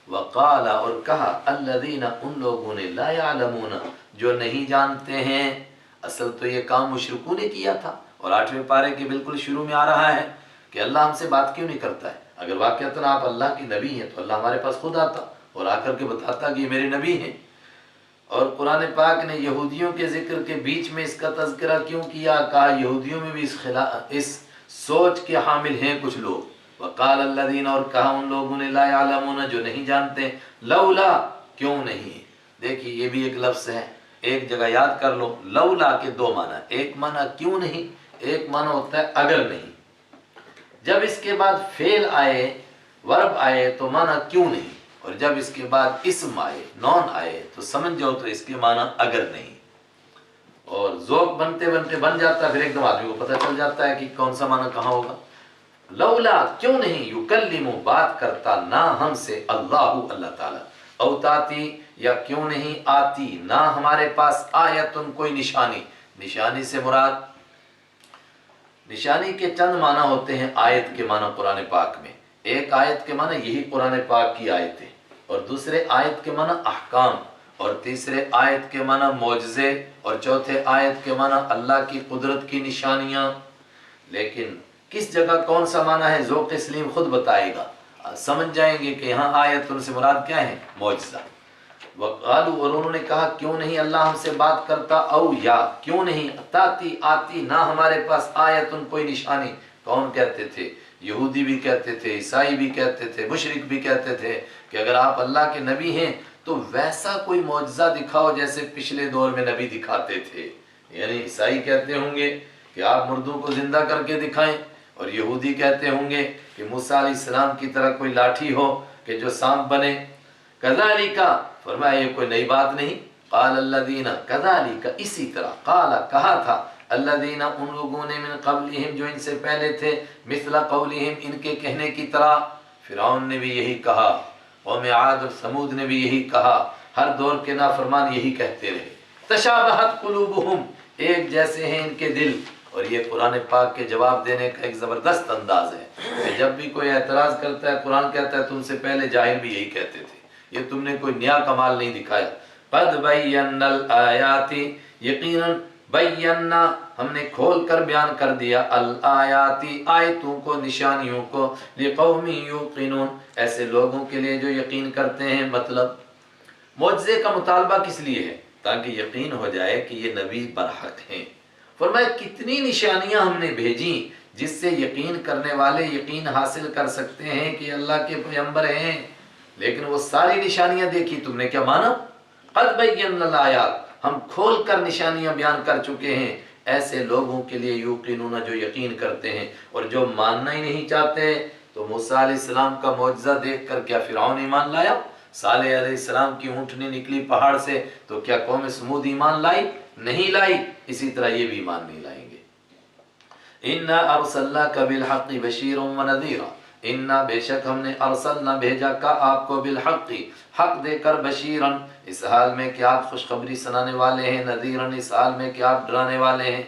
وقال، اور کہا، الذين، ان لوگوں نے، لا يعلمون، جو نہیں جانتے ہیں۔ اصل تو یہ کام مشرکوں نے کیا تھا، اور 8ویں پارے کے بالکل شروع میں آ رہا ہے کہ اللہ ہم سے بات کیوں نہیں کرتا ہے؟ اگر واقعتاً آپ اللہ کی نبی ہیں تو اللہ ہمارے پاس خود آتا اور آ کر کے بتاتا کہ یہ میرے نبی ہیں۔ اور قرآن پاک نے یہودیوں کے ذکر کے بیچ میں اس کا تذکرہ کیوں کیا؟ کہا یہودیوں میں بھی اس سوچ کے حامل ہیں کچھ لوگ۔ وقال الذین، اور کہا ان لوگوں نے، لا یعلمون، جو نہیں جانتے، لولا، کیوں نہیں۔ دیکھیے یہ بھی ایک لفظ ہے، ایک جگہ یاد کر لو، لولا کے دو معنی، ایک معنی کیوں نہیں، ایک معنی ہوتا ہے اگر نہیں۔ جب اس کے بعد فعل آئے، ورب آئے، تو معنی کیوں نہیں، اور جب اس کے بعد اسم آئے، نون آئے، تو سمجھ جاؤ تو اس کے معنی اگر نہیں۔ اور ذوق بنتے بنتے بن جاتا ہے، پھر ایک دم آدمی کو پتہ چل جاتا ہے کہ کون سا معنی کہاں ہوگا۔ لولا، کیوں نہیں، یکلم، بات کرتا، نہ ہم سے، اللہ تعالیٰ، او تاتی، یا کیوں نہیں آتی، نہ ہمارے پاس، آیتن، کوئی نشانی۔ نشانی سے مراد، نشانی کے چند معنی ہوتے ہیں آیت کے معنی قرآن پاک میں۔ ایک آیت کے معنی یہی قرآن پاک کی آیتیں، اور دوسرے آیت کے معنی احکام، اور تیسرے آیت کے معنی معجزے، اور چوتھے آیت کے معنی اللہ کی قدرت کی نشانیاں۔ لیکن کس جگہ کون سا معنی ہے ذوق سلیم خود بتائے گا، سمجھ جائیں گے کہ یہاں آیت ان سے مراد کیا ہے، معجزہ۔ وقالو، اور انہوں نے کہا، کیوں نہیں اللہ ہم سے بات کرتا، او یا، کیوں نہیں، تاتی، آتی، نہ ہمارے پاس، آیتن، کوئی نشانی۔ کون کہتے تھے؟ یہودی بھی کہتے تھے، عیسائی بھی کہتے تھے، مشرک بھی کہتے تھے کہ اگر آپ اللہ کے نبی ہیں تو ویسا کوئی معجزہ دکھاؤ جیسے پچھلے دور میں نبی دکھاتے تھے۔ یعنی عیسائی کہتے ہوں گے کہ آپ مردوں کو زندہ کر کے دکھائیں، اور یہودی کہتے ہوں گے کہ موسیٰ علیہ السلام کی طرح کوئی لاٹھی ہو کہ جو سانپ بنے۔ کذالک، فرمایا یہ کوئی نئی بات نہیں۔ قال الذین، کذالک، اسی طرح، قال، کہا تھا، الذین، ان لوگوں نے، من قبلہم، جو ان سے پہلے تھے، مثل قولہم، ان کے کہنے کی طرح۔ فرعون نے بھی یہی کہا، قوم عاد اور ثمود نے بھی یہی کہا، ہر دور کے نافرمان یہی کہتے رہے۔ تشابہت قلوبہم، ایک جیسے ہیں ان کے دل، اور یہ قرآن پاک کے جواب دینے کا ایک زبردست انداز ہے کہ جب بھی کوئی اعتراض کرتا ہے قرآن کہتا ہے تم سے پہلے جاہل بھی یہی کہتے تھے، یہ تم نے کوئی نیا کمال نہیں دکھایا۔ قد بینا الآیات، یقیناً بینا ہم نے کھول کر بیان کر دیا، الآیات آیتوں کو، نشانیوں کو، لقوم یوقنون ایسے لوگوں کے لیے جو یقین کرتے ہیں۔ مطلب معجزے کا مطالبہ کس لیے ہے؟ تاکہ یقین ہو جائے کہ یہ نبی برحق ہیں۔ فرمایا کتنی نشانیاں ہم نے بھیجیں جس سے یقین کرنے والے یقین حاصل کر سکتے ہیں کہ اللہ کے پیغمبر ہیں، لیکن وہ ساری نشانیاں دیکھی تم نے کیا مانا؟ قد بینا الآیات ہم کھول کر نشانیاں بیان کر چکے ہیں ایسے لوگوں کے لیے یوقنون جو یقین کرتے ہیں، اور جو ماننا ہی نہیں چاہتے تو موسیٰ علیہ السلام کا معجزہ دیکھ کر کیا فرعون ایمان لایا؟ صالح علیہ السلام کی اونٹنی نکلی پہاڑ سے تو کیا قوم سمود ایمان لائی؟ نہیں لائی، اسی طرح یہ بھی ایمان نہیں لائیں گے۔ اِنَّا أَرْسَلْنَاكَ بِالْحَقِّ بَشِيرٌ وَنَذِيرًا، اِنَّا بے شک ہم نے ارسلنا بھیجا کا آپ کو بالحق حق دے کر، بشیرن اس حال میں کہ آپ خوشخبری سنانے والے ہیں، نذیرن اس حال میں کہ آپ ڈرانے والے ہیں۔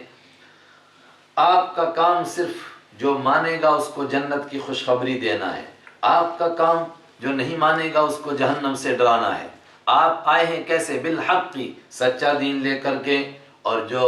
آپ کا کام صرف جو مانے گا اس کو جنت کی خوشخبری دینا ہے، آپ کا کام جو نہیں مانے گا اس کو جہنم سے ڈرانا ہے۔ آپ آئے ہیں کیسے؟ بالحق سچا دین لے کر کے، اور جو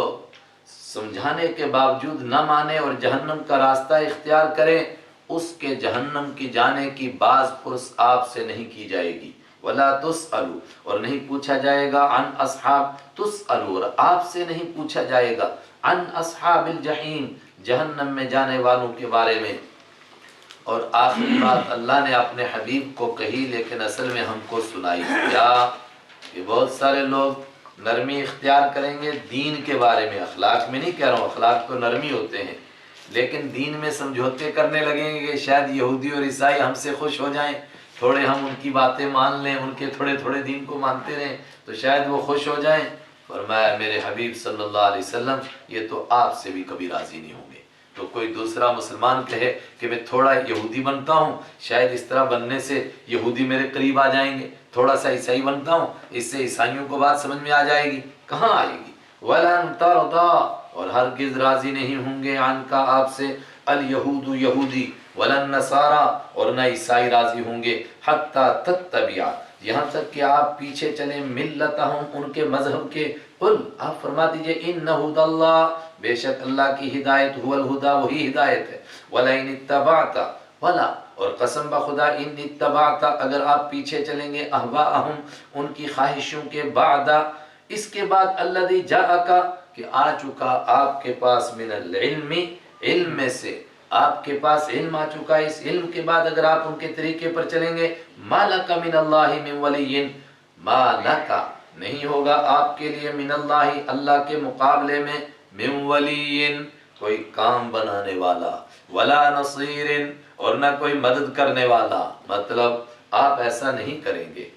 سمجھانے کے باوجود نہ مانے اور جہنم کا راستہ اختیار کرے اس کے جہنم کی جانے کی باز پرس آپ سے نہیں کی جائے گی۔ ولا تسألوا اور نہیں پوچھا جائے گا، عن اصحاب تسألوا اور آپ سے نہیں پوچھا جائے گا، عن اصحاب الجحیم جہنم میں جانے والوں کے بارے میں۔ اور آخری بات اللہ نے اپنے حبیب کو کہی لیکن اصل میں ہم کو سنائی، کیا کہ بہت سارے لوگ نرمی اختیار کریں گے دین کے بارے میں، اخلاق میں نہیں کہہ رہا ہوں، اخلاق تو نرمی ہوتے ہیں، لیکن دین میں سمجھوتے کرنے لگیں گے کہ شاید یہودی اور عیسائی ہم سے خوش ہو جائیں، تھوڑے ہم ان کی باتیں مان لیں، ان کے تھوڑے تھوڑے دین کو مانتے رہیں تو شاید وہ خوش ہو جائیں۔ فرمایا میرے حبیب صلی اللہ علیہ وسلم یہ تو آپ سے بھی کبھی راضی نہیں ہوں گے۔ تو کوئی دوسرا مسلمان کہے کہ میں تھوڑا یہودی بنتا ہوں، شاید اس طرح بننے سے یہودی میرے قریب آ جائیں گے، تھوڑا سا عیسائی بنتا ہوں اس سے عیسائیوں کو بات سمجھ میں آ جائے گی، کہاں آئے گی؟ وَلَن تَرْضَىٰ اور ہرگز راضی نہیں ہوں گے عَنْکَ آپ سے، الیہود یہودی، وَلَن نَصَارَىٰ اور نہ عیسائی راضی ہوں گے، حَتَّىٰ تَتَّبِعَ یہاں تک کہ آپ پیچھے چلیں، ملتہم ان کے مذہب کے، قل آپ فرما دیجئے ان ہدی اللہ بے شک اللہ کی ہدایت، هو الہدا وہی ہدایت ہے، وَلَئِنِ اتَّبَعْتَ وَلَا اور قسم بخدا ان اتبعت اگر آپ پیچھے چلیں گے، اہواءہم ان کی خواہشوں کے، بعد اس کے بعد الذی جاءک کہ آ چکا آپ کے پاس، من العلم علم میں سے آپ کے پاس علم آ چکا ہے، اس علم کے بعد اگر آپ ان کے طریقے پر چلیں گے، ما لک من اللہ من ولی ما لک نہیں ہوگا آپ کے لیے، من اللہ اللہ کے مقابلے میں، من ولی کوئی کام بنانے والا، ولا نصیر اور نہ کوئی مدد کرنے والا۔ مطلب آپ ایسا نہیں کریں گے۔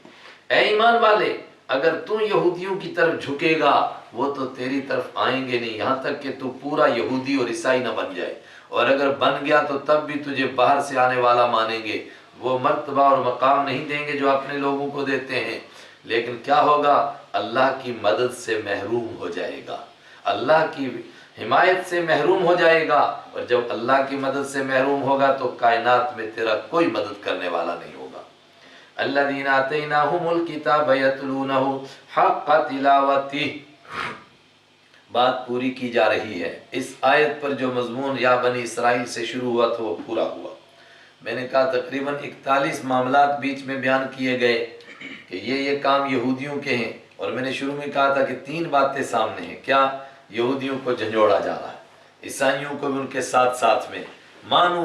اے ایمان والے اگر تو یہودیوں کی طرف جھکے گا وہ تو تیری طرف آئیں گے نہیں، یہاں تک کہ تو پورا یہودی اور عیسائی نہ بن جائے، اور اگر بن گیا تو تب بھی تجھے باہر سے آنے والا مانیں گے، وہ مرتبہ اور مقام نہیں دیں گے جو اپنے لوگوں کو دیتے ہیں۔ لیکن کیا ہوگا؟ اللہ کی مدد سے محروم ہو جائے گا، اللہ کی حمایت سے محروم ہو جائے گا، اور جب اللہ کی مدد سے محروم ہوگا تو کائنات میں تیرا کوئی مدد کرنے والا نہیں ہوگا۔ الذین آتیناہم الکتاب یتلونہ حق تلاوتہ بات پوری کی جا رہی ہے۔ اس آیت پر جو مضمون یا بنی اسرائیل سے شروع ہوا تو وہ پورا ہوا۔ میں نے کہا تقریباً 41 معاملات بیچ میں بیان کیے گئے کہ یہ کام یہودیوں کے ہیں، اور میں نے شروع میں کہا تھا کہ 3 باتیں سامنے ہیں، کیا؟ یہودیوں کو جھنجھوڑا جا رہا ہے، عیسائیوں کو بھی ان کے ساتھ ساتھ میں، مانو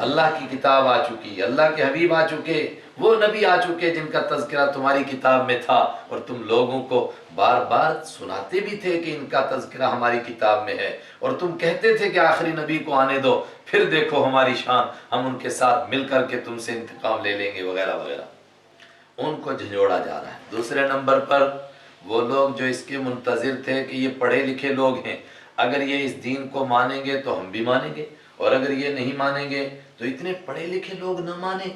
اللہ کی کتاب آ چکی، اللہ کے حبیب آ چکے، وہ نبی آ چکے جن کا تذکرہ تمہاری کتاب میں تھا، اور تم لوگوں کو بار بار سناتے بھی تھے کہ ان کا تذکرہ ہماری کتاب میں ہے، اور تم کہتے تھے کہ آخری نبی کو آنے دو، پھر دیکھو ہماری شان، ہم ان کے ساتھ مل کر کے تم سے انتقام لے لیں گے وغیرہ وغیرہ۔ ان کو جھنجھوڑا جا رہا ہے۔ دوسرے نمبر پر وہ لوگ جو اس کے منتظر تھے کہ یہ پڑھے لکھے لوگ ہیں، اگر یہ اس دین کو مانیں گے تو ہم بھی مانیں گے، اور اگر یہ نہیں مانیں گے تو اتنے پڑھے لکھے لوگ نہ مانیں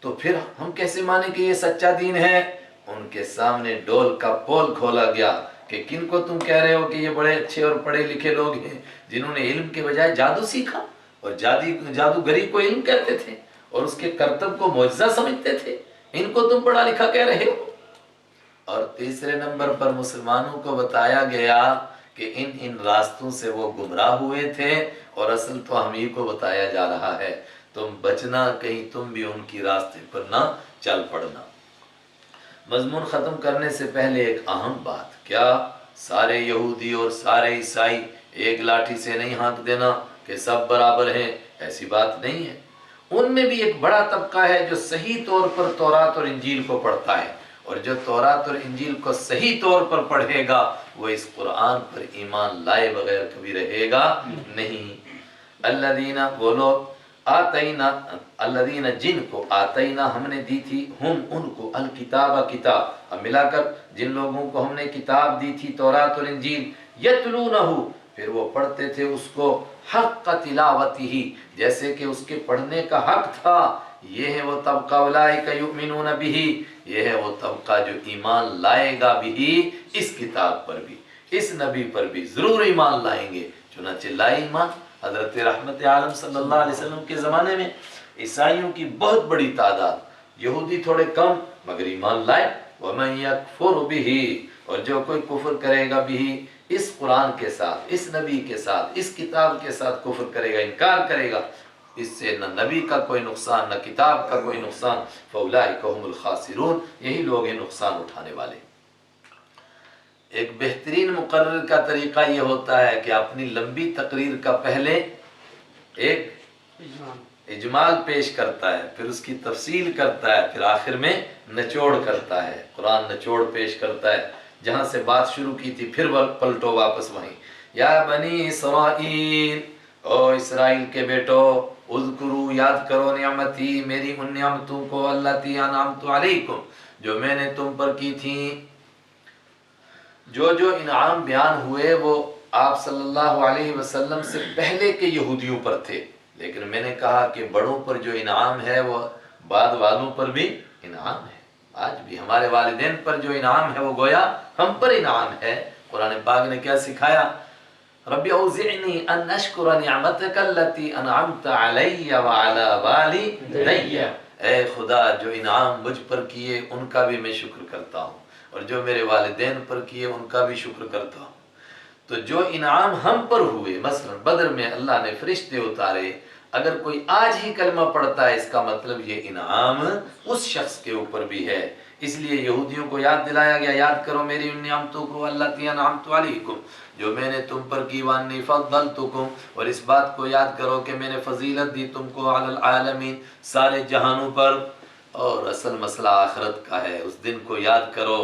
تو پھر ہم کیسے مانیں کہ یہ سچا دین ہے؟ ان کے سامنے ڈول کا پول کھولا گیا، کہ کن کو تم کہہ رہے ہو کہ یہ بڑے اچھے اور پڑھے لکھے لوگ ہیں جنہوں نے علم کے بجائے جادو سیکھا، اور جادوگری کو علم کہتے تھے اور اس کے کرتب کو معجزہ سمجھتے تھے، ان کو تم پڑھا لکھا کہہ رہے ہو۔ اور تیسرے نمبر پر مسلمانوں کو بتایا گیا کہ ان راستوں سے وہ گمراہ ہوئے تھے، اور اصل تو ہم ہی کو بتایا جا رہا ہے، تم بچنا کہیں تم بھی ان کی راستے پر نہ چل پڑنا۔ مضمون ختم کرنے سے پہلے ایک اہم بات، کیا سارے یہودی اور سارے عیسائی ایک لاٹھی سے نہیں ہانک دینا کہ سب برابر ہیں؟ ایسی بات نہیں ہے۔ ان میں بھی ایک بڑا طبقہ ہے جو صحیح طور پر تورات اور انجیل کو پڑھتا ہے، اور جو تورات اور انجیل کو صحیح طور پر پڑھے گا وہ اس قرآن پر ایمان لائے بغیر کبھی رہے گا نہیں۔ الذین، وہ لوگ، آتینا، الذین، جن کو، آتینا، ہم نے دی تھی، ہم، ان کو، الکتاب، کتاب، اب ملا کر جن لوگوں کو ہم نے کتاب دی تھی تورات اور انجیل، یتلونہ، پھر وہ پڑھتے تھے اس کو، حق تلاوتہ، جیسے کہ اس کے پڑھنے کا حق تھا۔ یہ ہے وہ طبقہ، اولئک یؤمنون بہ، یہ ہے وہ طبقہ جو ایمان لائے گا بھی، اس کتاب پر بھی، اس نبی پر بھی ضرور ایمان لائیں گے۔ چنانچہ لائے ایمان۔ حضرت رحمت عالم صلی اللہ علیہ وسلم کے زمانے میں عیسائیوں کی بہت بڑی تعداد، یہودی تھوڑے کم مگر ایمان لائے۔ وَمَن يَكْفُرْ بِهِ، اور جو کوئی کفر کرے گا بھی، اس قرآن کے ساتھ، اس نبی کے ساتھ، اس کتاب کے ساتھ کفر کرے گا، انکار کرے گا، اس سے نہ نبی کا کوئی نقصان نہ کتاب کا کوئی نقصان، فَأُولَٰئِكَ هُمُ الْخَاسِرُونَ، یہی لوگ ہیں نقصان اٹھانے والے۔ ایک بہترین مقرر کا طریقہ یہ ہوتا ہے کہ اپنی لمبی تقریر کا پہلے ایک اجمال پیش کرتا ہے، پھر اس کی تفصیل کرتا ہے، پھر آخر میں نچوڑ کرتا ہے۔ قرآن نچوڑ پیش کرتا ہے، جہاں سے بات شروع کی تھی پھر پلٹو واپس وہیں۔ یا بنی اسرائیل، او اسرائیل کے بیٹو، اذکروا، یاد کرو، نعمتی، میری ان نعمتوں کو، اللاتی انعمت علیکم، جو میں نے تم پر کی تھیں۔ جو انعام بیان ہوئے وہ آپ صلی اللہ علیہ وسلم سے پہلے کے یہودیوں پر تھے، لیکن میں نے کہا کہ بڑوں پر جو انعام ہے وہ بعد والوں پر بھی انعام ہے۔ آج بھی ہمارے والدین پر جو انعام ہے وہ گویا ہم پر انعام ہے۔ قرآن پاک نے کیا سکھایا؟ رب اوزعنی ان اشکر نعمتک التی انعمت علی وعلی والدی، اے خدا جو انعام مجھ پر کیے ان کا بھی میں شکر کرتا ہوں، اور جو میرے والدین پر کیے ان کا بھی شکر کرتا ہوں۔ تو جو انعام ہم پر ہوئے، مثلا بدر میں اللہ نے فرشتے اتارے، اگر کوئی آج ہی کلمہ پڑھتا ہے اس کا مطلب یہ انعام اس شخص کے اوپر بھی ہے۔ اس لیے یہودیوں کو یاد دلایا گیا، یاد کرو میری ان نعمتوں کو، اللاتی انعمت علیکم، جو میں نے تم پر کی، وانی فضلتکم، اور اس بات کو یاد کرو کہ میں نے فضیلت دی تم کو، علی العالمین، سارے جہانوں پر۔ اور اصل مسئلہ آخرت کا ہے، اس دن کو یاد کرو۔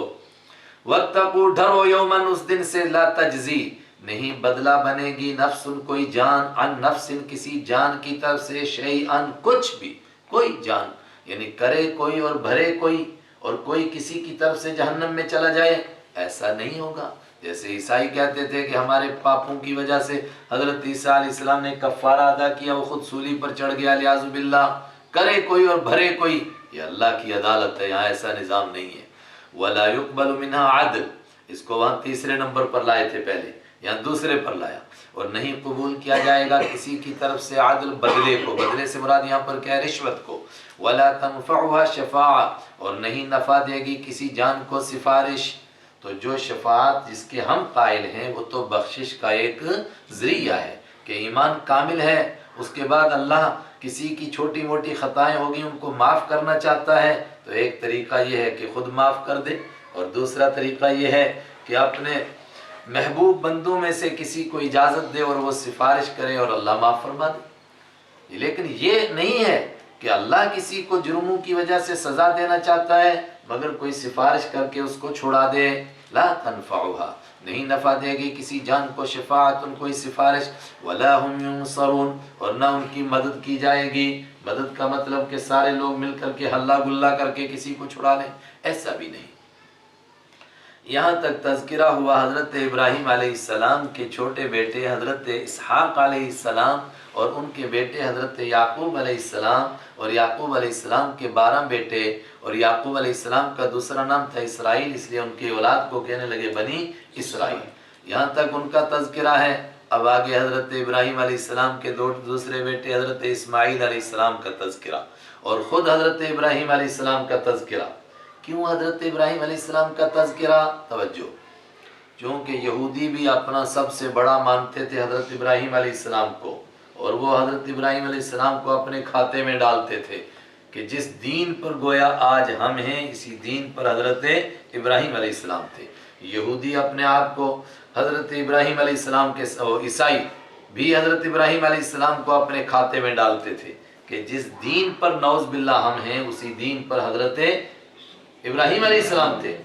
وَاتَّقُوا، ڈرو، یومن، اس دن سے، لا تجزی، نہیں بدلہ بنے گی، نفس، کوئی جان، عن نفس، کسی جان کی طرف سے، شیئن، کچھ بھی، کوئی جان، یعنی کرے کوئی اور بھرے کوئی، اور کوئی کسی کی طرف سے جہنم میں چلا جائے، ایسا نہیں ہوگا۔ جیسے عیسائی کہتے تھے کہ ہمارے پاپوں کی وجہ سے حضرت عیسیٰ علیہ السلام نے کفارہ ادا کیا، وہ خود سولی پر چڑھ گیا، لیاذ باللہ، کرے کوئی اور بھرے کوئی، یہ اللہ کی عدالت ہے، یہاں ایسا نظام نہیں ہے۔ وَلَا يُقْبَلُ مِنْهَا عَدْلٌ، اس کو وہاں تیسرے نمبر پر لائے تھے پہلے، یہاں دوسرے پر لایا، اور نہیں قبول کیا جائے گا کسی کی طرف سے عدل، بدلے کو، بدلے سے مراد یہاں پر کیا ہے؟ رشوت کو۔ وَلَا تَنْفَعُهَا شَفَاعَةٌ، اور نہیں نفع دے گی کسی جان کو سفارش۔ تو جو شفاعت جس کے ہم قائل ہیں وہ تو بخشش کا ایک ذریعہ ہے کہ ایمان کامل ہے، اس کے بعد اللہ کسی کی چھوٹی موٹی خطائیں ہوگی ان کو معاف کرنا چاہتا ہے، تو ایک طریقہ یہ ہے کہ خود معاف کر دے، اور دوسرا طریقہ یہ ہے کہ اپنے محبوب بندوں میں سے کسی کو اجازت دے اور وہ سفارش کرے اور اللہ معاف فرما دے۔ لیکن یہ نہیں ہے کہ اللہ کسی کو جرموں کی وجہ سے سزا دینا چاہتا ہے مگر کوئی سفارش کر کے اس کو چھڑا دے۔ لا تنفعها، نہیں نفع دے گی کسی جان کو، شفاعت، کوئی سفارش، ولا هم ينصرون، اور نہ ان کی مدد کی جائے گی۔ مدد کا مطلب کہ سارے لوگ مل کر کے ہلا گلا کر کے کسی کو چھڑا لیں، ایسا بھی نہیں۔ یہاں تک تذکرہ ہوا حضرت ابراہیم علیہ السلام کے چھوٹے بیٹے حضرت اسحاق علیہ السلام اور ان کے بیٹے حضرت یعقوب علیہ السلام اور یعقوب علیہ السلام کے 12 بیٹے، اور یعقوب علیہ السلام کا دوسرا نام تھا اسرائیل، اس لیے ان کی اولاد کو کہنے لگے بنی اسرائیل۔ یہاں تک ان کا تذکرہ ہے۔ اب آگے حضرت ابراہیم علیہ السلام کے دوسرے بیٹے حضرت اسماعیل علیہ السلام کا تذکرہ، اور خود حضرت ابراہیم علیہ السلام کا تذکرہ۔ کیوں حضرت ابراہیم علیہ السلام کا تذکرہ؟ توجہ، چونکہ یہودی بھی اپنا سب سے بڑا مانتے تھے حضرت ابراہیم علیہ السلام کو، اور وہ حضرت ابراہیم علیہ السلام کو اپنے کھاتے میں ڈالتے تھے کہ جس دین پر گویا آج ہم ہیں، اسی دین پر حضرت ابراہیم علیہ السلام تھے۔ یہودی اپنے آپ کو حضرت ابراہیم علیہ السلام کے، عیسائی بھی حضرت ابراہیم علیہ السلام کو اپنے کھاتے میں ڈالتے تھے کہ جس دین پر نعوذ باللہ ہم ہیں، اسی دین پر حضرت ابراہیم علیہ السلام تھے۔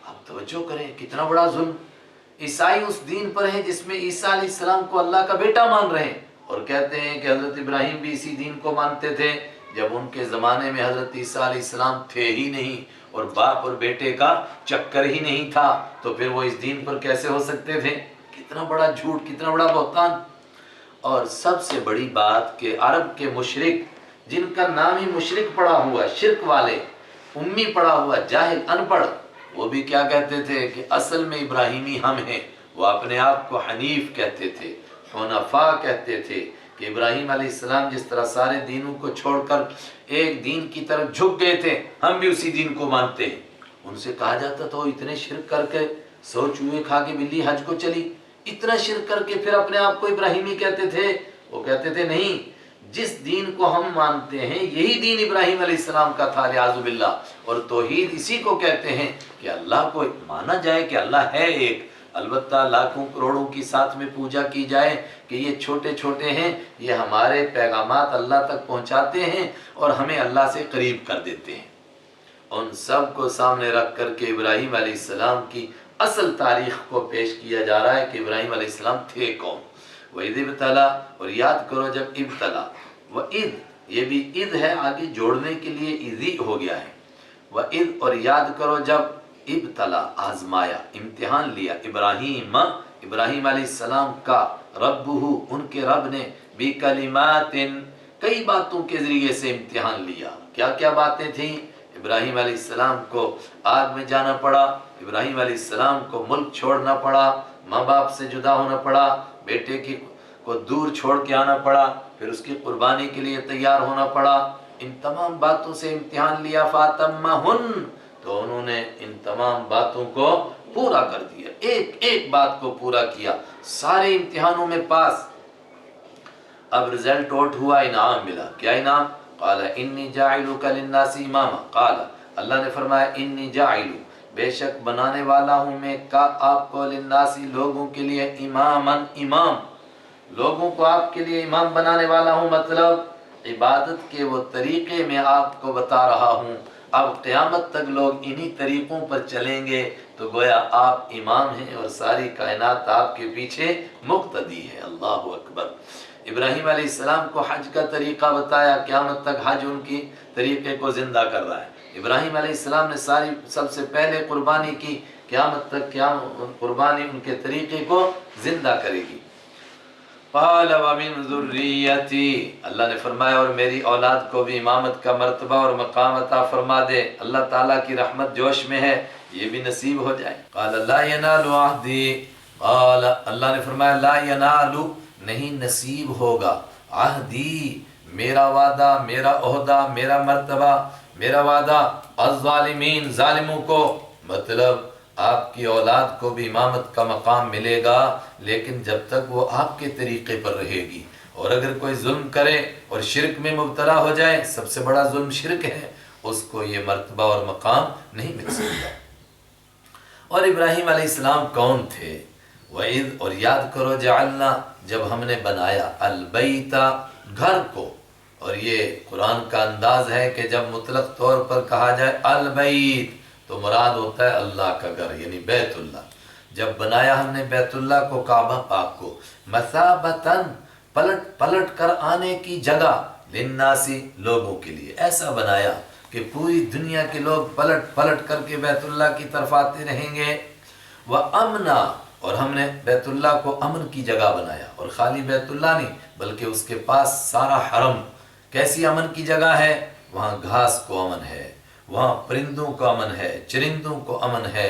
اب توجہ کریں کتنا بڑا ظلم۔ عیسائی اس دین پر ہیں جس میں عیسیٰ علیہ السلام کو اللہ کا بیٹا مان رہے ہیں، اور کہتے ہیں کہ حضرت ابراہیم بھی اسی دین کو مانتے تھے، جب ان کے زمانے میں حضرت عیسیٰ علیہ السلام تھے ہی نہیں، اور باپ اور بیٹے کا چکر ہی نہیں تھا، تو پھر وہ اس دین پر کیسے ہو سکتے تھے؟ کتنا بڑا جھوٹ، کتنا بڑا بہتان۔ اور سب سے بڑی بات کہ عرب کے مشرک، جن کا نام ہی مشرک پڑا ہوا، شرک والے، امی پڑا ہوا، جاہل، ان پڑھ، وہ بھی کیا کہتے تھے کہ اصل میں ابراہیمی ہم ہیں۔ وہ اپنے آپ کو حنیف کہتے تھے، حنفاء کہتے تھے، کہ ابراہیم علیہ السلام جس طرح سارے دینوں کو چھوڑ کر ایک دین کی طرف جھک گئے تھے، ہم بھی اسی دین کو مانتے ہیں۔ ان سے کہا جاتا تھا وہ اتنے شرک کر کے 100 چوہے کھا کے بلی حج کو چلی، اتنا شرک کر کے پھر اپنے آپ کو ابراہیمی کہتے تھے۔ وہ کہتے تھے نہیں، جس دین کو ہم مانتے ہیں یہی دین ابراہیم علیہ السلام کا تھا، لعاذ باللہ۔ اور توحید اسی کو کہتے ہیں کہ اللہ کو مانا جائے کہ اللہ ہے ایک، البتہ لاکھوں کروڑوں کی ساتھ میں پوجا کی جائے کہ یہ چھوٹے چھوٹے ہیں، یہ ہمارے پیغامات اللہ تک پہنچاتے ہیں اور ہمیں اللہ سے قریب کر دیتے ہیں۔ ان سب کو سامنے رکھ کر کے ابراہیم علیہ السلام کی اصل تاریخ کو پیش کیا جا رہا ہے کہ ابراہیم علیہ السلام تھے کون۔ وَإِذِ ابْتَلَا، اور یاد کرو جب ابتلا، وَإِذ یہ بھی اذ ہے، آگے جوڑنے کے لیے اذی ہو گیا ہے۔ وَإِذ، اور یاد کرو جب ابتلا، آزمایا، امتحان لیا، ابراہیم علیہ السلام کا، ربہ، ان کے رب نے، بکلمات، کئی باتوں کے ذریعے سے امتحان لیا۔ کیا کیا باتیں تھیں؟ ابراہیم علیہ السلام کو آگ میں جانا پڑا، ابراہیم علیہ السلام کو ملک چھوڑنا پڑا، ماں باپ سے جدا ہونا پڑا، بیٹے کو دور چھوڑ کے آنا پڑا، پھر اس کی قربانی کے لیے تیار ہونا پڑا۔ ان تمام باتوں سے امتحان لیا، فاتمہن، تو انہوں نے ان تمام باتوں کو پورا کر دیا، ایک ایک بات کو پورا کیا، سارے امتحانوں میں پاس۔ اب رزلٹ آؤٹ ہوا، انعام ملا۔ کیا انعام؟ قال انی جاعلک للناس اماما، قال اللہ نے فرمایا انی جاعل، بے شک بنانے والا ہوں میں کا آپ کو، للناس لوگوں کے لیے، اماما، امام، لوگوں کو آپ کے لیے امام بنانے والا ہوں، مطلب عبادت کے وہ طریقے میں آپ کو بتا رہا ہوں۔ اب قیامت تک لوگ انہی طریقوں پر چلیں گے تو گویا آپ امام ہیں اور ساری کائنات آپ کے پیچھے مقتدی ہے۔ اللہ اکبر۔ ابراہیم علیہ السلام کو حج کا طریقہ بتایا، قیامت تک حج ان کی طریقے کو زندہ کر رہا ہے۔ ابراہیم علیہ السلام نے سب سے پہلے قربانی کی، قیامت تک قربانی ان کے طریقے کو زندہ کرے گی۔ قال ومن ذریتی، اللہ نے فرمایا اور میری اولاد کو بھی امامت کا مرتبہ اور مقام عطا فرما دے۔ اللہ تعالیٰ کی رحمت جوش میں ہے، یہ بھی نصیب ہو جائے۔ قال لا ینال عہدی، قال اللہ نے فرمایا لا ینال، نہیں نصیب ہوگا، عہدی، میرا وعدہ، میرا عہدہ، میرا مرتبہ، میرا وعدہ، الظالمین، ظالموں کو، مطلب آپ کی اولاد کو بھی امامت کا مقام ملے گا، لیکن جب تک وہ آپ کے طریقے پر رہے گی۔ اور اگر کوئی ظلم کرے اور شرک میں مبتلا ہو جائے، سب سے بڑا ظلم شرک ہے، اس کو یہ مرتبہ اور مقام نہیں مل سکتا۔ اور ابراہیم علیہ السلام کون تھے؟ وَإِذْ، اور یاد کرو، جعلنا، جب ہم نے بنایا، البیت، گھر کو، اور یہ قرآن کا انداز ہے کہ جب مطلق طور پر کہا جائے البیت تو مراد ہوتا ہے اللہ کا گھر، یعنی بیت اللہ۔ جب بنایا ہم نے بیت اللہ کو، کعبہ پاک کو، مثابتاً، پلٹ کر آنے کی جگہ، للناسی، لوگوں کے لیے، ایسا بنایا کہ پوری دنیا کے لوگ پلٹ کر کے بیت اللہ کی طرف آتے رہیں گے۔ وَأَمْنَا، اور ہم نے بیت اللہ کو امن کی جگہ بنایا، اور خالی بیت اللہ نہیں بلکہ اس کے پاس سارا حرم کیسی امن کی جگہ ہے، وہاں گھاس کو امن ہے، وہاں پرندوں کو امن ہے، چرندوں کو امن ہے،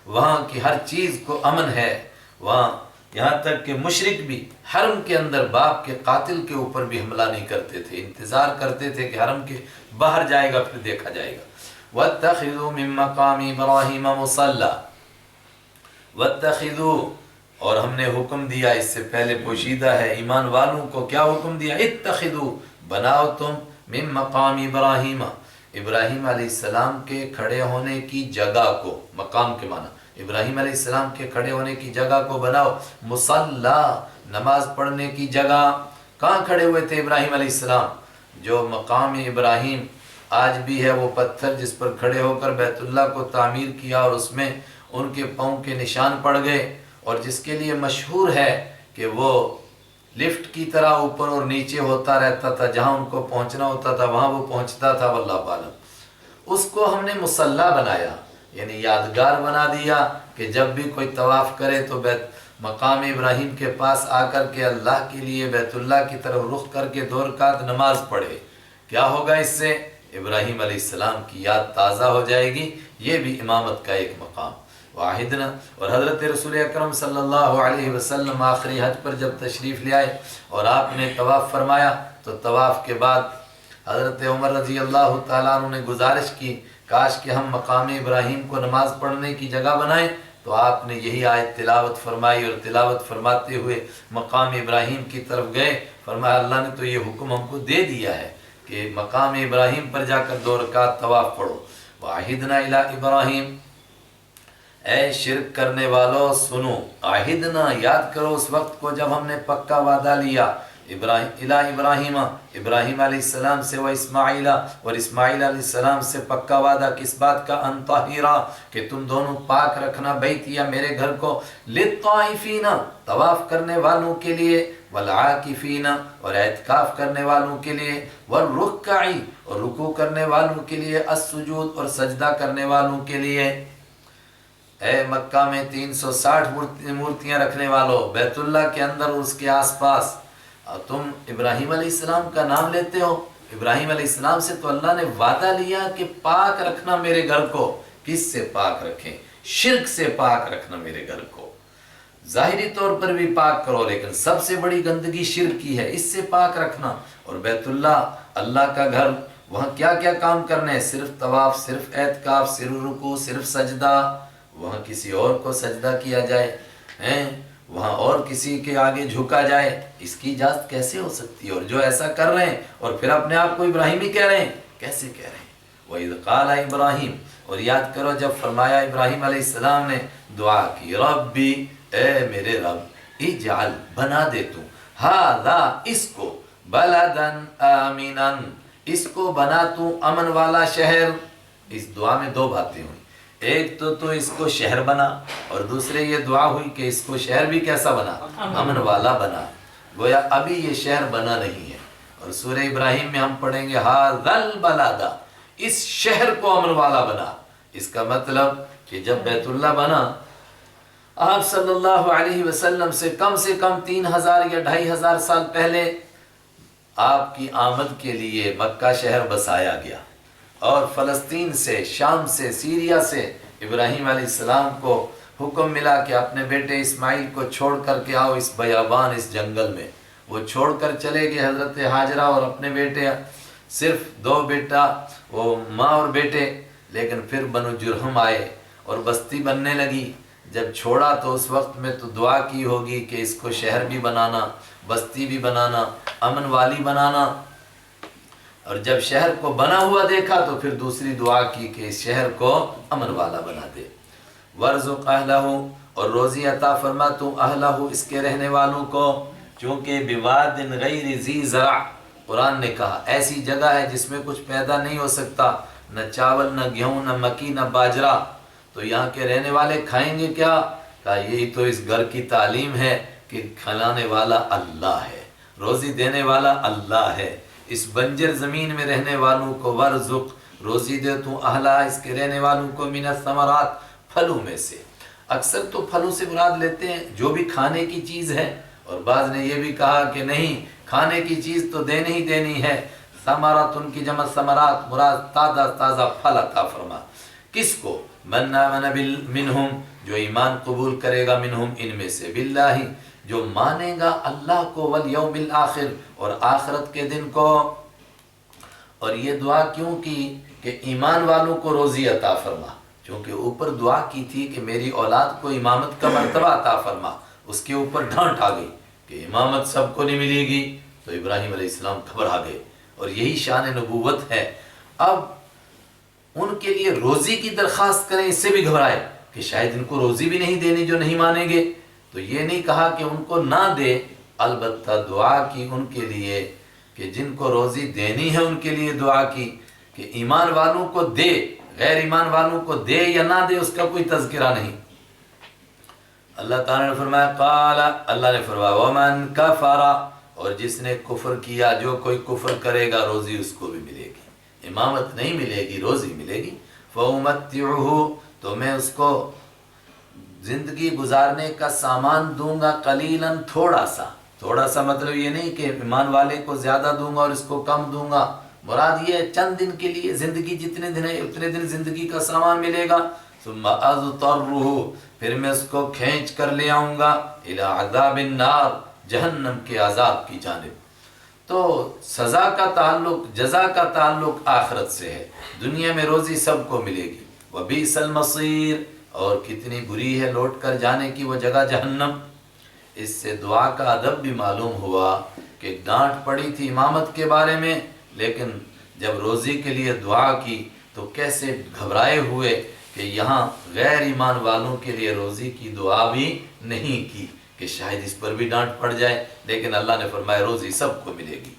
وہاں کی ہر چیز کو امن ہے، وہاں یہاں تک کہ مشرک بھی حرم کے اندر باپ کے قاتل کے اوپر بھی حملہ نہیں کرتے تھے، انتظار کرتے تھے کہ حرم کے باہر جائے گا پھر دیکھا جائے گا۔ وَاتَّخِذُوا مِن مَّقَامِ إِبْرَاهِيمَ مُصَلًّى، وَاتَّخِذُوا، اور ہم نے حکم دیا، اس سے پہلے پوشیدہ ہے، ایمان والوں کو کیا حکم دیا؟ اتخذوا، بناؤ تم، من مقام ابراہیم، ابراہیم علیہ السلام کے کھڑے ہونے کی جگہ کو، مقام کے معنی ابراہیم علیہ السلام کے کھڑے ہونے کی جگہ کو بناؤ، مصلی، نماز پڑھنے کی جگہ۔ کہاں کھڑے ہوئے تھے ابراہیم علیہ السلام؟ جو مقام ابراہیم آج بھی ہے، وہ پتھر جس پر کھڑے ہو کر بیت اللہ کو تعمیر کیا اور اس میں ان کے پاؤں کے نشان پڑ گئے، اور جس کے لیے مشہور ہے کہ وہ لفٹ کی طرح اوپر اور نیچے ہوتا رہتا تھا، جہاں ان کو پہنچنا ہوتا تھا وہاں وہ پہنچتا تھا، واللہ عالم۔ اس کو ہم نے مصلی بنایا، یعنی یادگار بنا دیا کہ جب بھی کوئی طواف کرے تو مقام ابراہیم کے پاس آ کر کے اللہ کے لیے بیت اللہ کی طرف رخ کر کے 2 رکعت نماز پڑھے۔ کیا ہوگا اس سے؟ ابراہیم علیہ السلام کی یاد تازہ ہو جائے گی، یہ بھی امامت کا ایک مقام۔ واحدنا، اور حضرت رسول اکرم صلی اللہ علیہ وسلم آخری حج پر جب تشریف لے آئے اور آپ نے طواف فرمایا تو طواف کے بعد حضرت عمر رضی اللہ تعالیٰ عنہ نے گزارش کی، کاش کہ ہم مقام ابراہیم کو نماز پڑھنے کی جگہ بنائیں، تو آپ نے یہی آیت تلاوت فرمائی، اور تلاوت فرماتے ہوئے مقام ابراہیم کی طرف گئے، فرمایا اللہ نے تو یہ حکم ہم کو دے دیا ہے کہ مقام ابراہیم پر جا کر 2 رکعت طواف پڑھو۔ واحدنا الی ابراہیم، اے شرک کرنے والو سنو، عہدنا، یاد کرو اس وقت کو جب ہم نے پکا وعدہ لیا، ابراہیم، ابراہیم علیہ السلام سے، و اسماعیل، اور اسماعیل علیہ السلام سے پکا وعدہ کس بات کا؟ ان طاہرا، کہ تم دونوں پاک رکھنا، بیتی، میرے گھر کو، للطائفین، طواف کرنے والوں کے لیے، والعاکفین، اور اعتکاف کرنے والوں کے لیے، والرکعی، اور رکوع کرنے والوں کے لیے، السجود، اور سجدہ کرنے والوں کے لیے۔ اے مکہ میں 360 مورتیاں رکھنے والوں، بیت اللہ کے اندر اور اس کے آس پاس، تم ابراہیم علیہ السلام کا نام لیتے ہو۔ ابراہیم علیہ السلام سے تو اللہ نے وعدہ لیا کہ پاک رکھنا میرے گھر کو۔ کس سے پاک رکھیں؟ شرک سے پاک رکھنا میرے گھر کو۔ ظاہری طور پر بھی پاک کرو، لیکن سب سے بڑی گندگی شرک کی ہے، اس سے پاک رکھنا۔ اور بیت اللہ، اللہ کا گھر، وہاں کیا کیا کام کرنے ہیں؟ صرف طواف، صرف اعتکاف، صرف رکوع، صرف سجدہ۔ وہاں کسی اور کو سجدہ کیا جائے، وہاں اور کسی کے آگے جھکا جائے، اس کی اجازت کیسے ہو سکتی ہے؟ اور جو ایسا کر رہے ہیں اور پھر اپنے آپ کو ابراہیمی کہہ رہے ہیں، کیسے کہہ رہے ہیں؟ وَإِذْ قَالَ ابراہیم، اور یاد کرو جب فرمایا ابراہیم علیہ السلام نے دعا کی، ربی، اے میرے رب، اجعل، بنا دے تو، ہذا، اس کو، بلدن آمنا، اس کو بنا تو امن والا شہر۔ اس دعا میں 2 باتیں ہوئی، ایک تو اس کو شہر بنا، اور دوسرے یہ دعا ہوئی کہ اس کو شہر بھی کیسا بنا؟ امن والا بنا۔ گویا ابھی یہ شہر بنا نہیں ہے، اور سورہ ابراہیم میں ہم پڑھیں گے ھذا البلد، اس شہر کو امن والا بنا۔ اس کا مطلب کہ جب بیت اللہ بنا، آپ صلی اللہ علیہ وسلم سے کم 3000 یا 2500 سال پہلے آپ کی آمد کے لیے مکہ شہر بسایا گیا، اور فلسطین سے، شام سے، سیریا سے ابراہیم علیہ السلام کو حکم ملا کہ اپنے بیٹے اسماعیل کو چھوڑ کر کے آؤ اس بیابان، اس جنگل میں۔ وہ چھوڑ کر چلے گئے، حضرت ہاجرہ اور اپنے بیٹے، صرف 2 بیٹا، وہ ماں اور بیٹے، لیکن پھر بنو جرہم آئے اور بستی بننے لگی۔ جب چھوڑا تو اس وقت میں تو دعا کی ہوگی کہ اس کو شہر بھی بنانا، بستی بھی بنانا، امن والی بنانا، اور جب شہر کو بنا ہوا دیکھا تو پھر دوسری دعا کی کہ اس شہر کو امن والا بنا دے۔ وَارْزُقْ أَهْلَهُ، اور روزی عطا فرما تو اہلہ، اس کے رہنے والوں کو، چونکہ بِوَادٍ غَيْرِ ذِي زَرْعٍ، قرآن نے کہا ایسی جگہ ہے جس میں کچھ پیدا نہیں ہو سکتا، نہ چاول، نہ گیہوں، نہ مکی، نہ باجرہ، تو یہاں کے رہنے والے کھائیں گے کیا؟ کہا یہی تو اس گھر کی تعلیم ہے کہ کھلانے والا اللہ ہے، روزی دینے والا اللہ ہے۔ اس بنجر زمین میں رہنے والوں کو وَارْزُقْ، روزی دے تو اہلہ، اس کے رہنے والوں کو، من الثمرات، پھلوں میں سے، اکثر تو پھلوں سے مراد لیتے ہیں جو بھی کھانے کی چیز ہے، اور بعض نے یہ بھی کہا کہ نہیں، کھانے کی چیز تو دینی ہی دینی ہے۔ ثمرات ان کی جمع ثمرات، مراد تازہ تازہ پھل عطا فرما۔ کس کو؟ من آمن منہم، جو ایمان قبول کرے گا، منہم ان میں سے، باللہ، جو مانے گا اللہ کو، والیوم الآخر، اور آخرت کے دن کو۔ اور یہ دعا کیوں کی کہ ایمان والوں کو روزی عطا فرما، چونکہ اوپر دعا کی تھی کہ میری اولاد کو امامت کا مرتبہ عطا فرما، اس کے اوپر ڈانٹ آ گئی کہ امامت سب کو نہیں ملے گی، تو ابراہیم علیہ السلام گھبرا گئے، اور یہی شان نبوت ہے۔ اب ان کے لیے روزی کی درخواست کریں، اس سے بھی گھبرائے کہ شاید ان کو روزی بھی نہیں دینی جو نہیں مانیں گے، تو یہ نہیں کہا کہ ان کو نہ دے، البتہ دعا کی ان کے لیے کہ جن کو روزی دینی ہے ان کے لیے دعا کی کہ ایمان والوں کو دے، غیر ایمان والوں کو دے یا نہ دے اس کا کوئی تذکرہ نہیں۔ اللہ تعالیٰ نے فرمایا قال، اللہ نے فرمایا ومن کفر، اور جس نے کفر کیا، جو کوئی کفر کرے گا روزی اس کو بھی ملے گی، امامت نہیں ملے گی، روزی ملے گی۔ فَأُمَتِّعُهُ، تو میں اس کو زندگی گزارنے کا سامان دوں گا، قلیلاً، تھوڑا سا۔ تھوڑا سا مطلب یہ نہیں کہ ایمان والے کو زیادہ دوں گا اور اس کو کم دوں گا، مراد یہ ہے چند دن کے لیے، زندگی جتنے دن ہے اتنے دن زندگی کا سامان ملے گا۔ ثم اضطرہ، پھر میں اس کو کھینچ کر لے آؤں گا، الی عذاب النار، جہنم کے عذاب کی جانب۔ تو سزا کا تعلق، جزا کا تعلق آخرت سے ہے، دنیا میں روزی سب کو ملے گی۔ وبئس المصیر، اور کتنی بری ہے لوٹ کر جانے کی وہ جگہ جہنم۔ اس سے دعا کا ادب بھی معلوم ہوا کہ ڈانٹ پڑی تھی امامت کے بارے میں، لیکن جب روزی کے لیے دعا کی تو کیسے گھبرائے ہوئے کہ یہاں غیر ایمان والوں کے لیے روزی کی دعا بھی نہیں کی کہ شاید اس پر بھی ڈانٹ پڑ جائے، لیکن اللہ نے فرمایا روزی سب کو ملے گی۔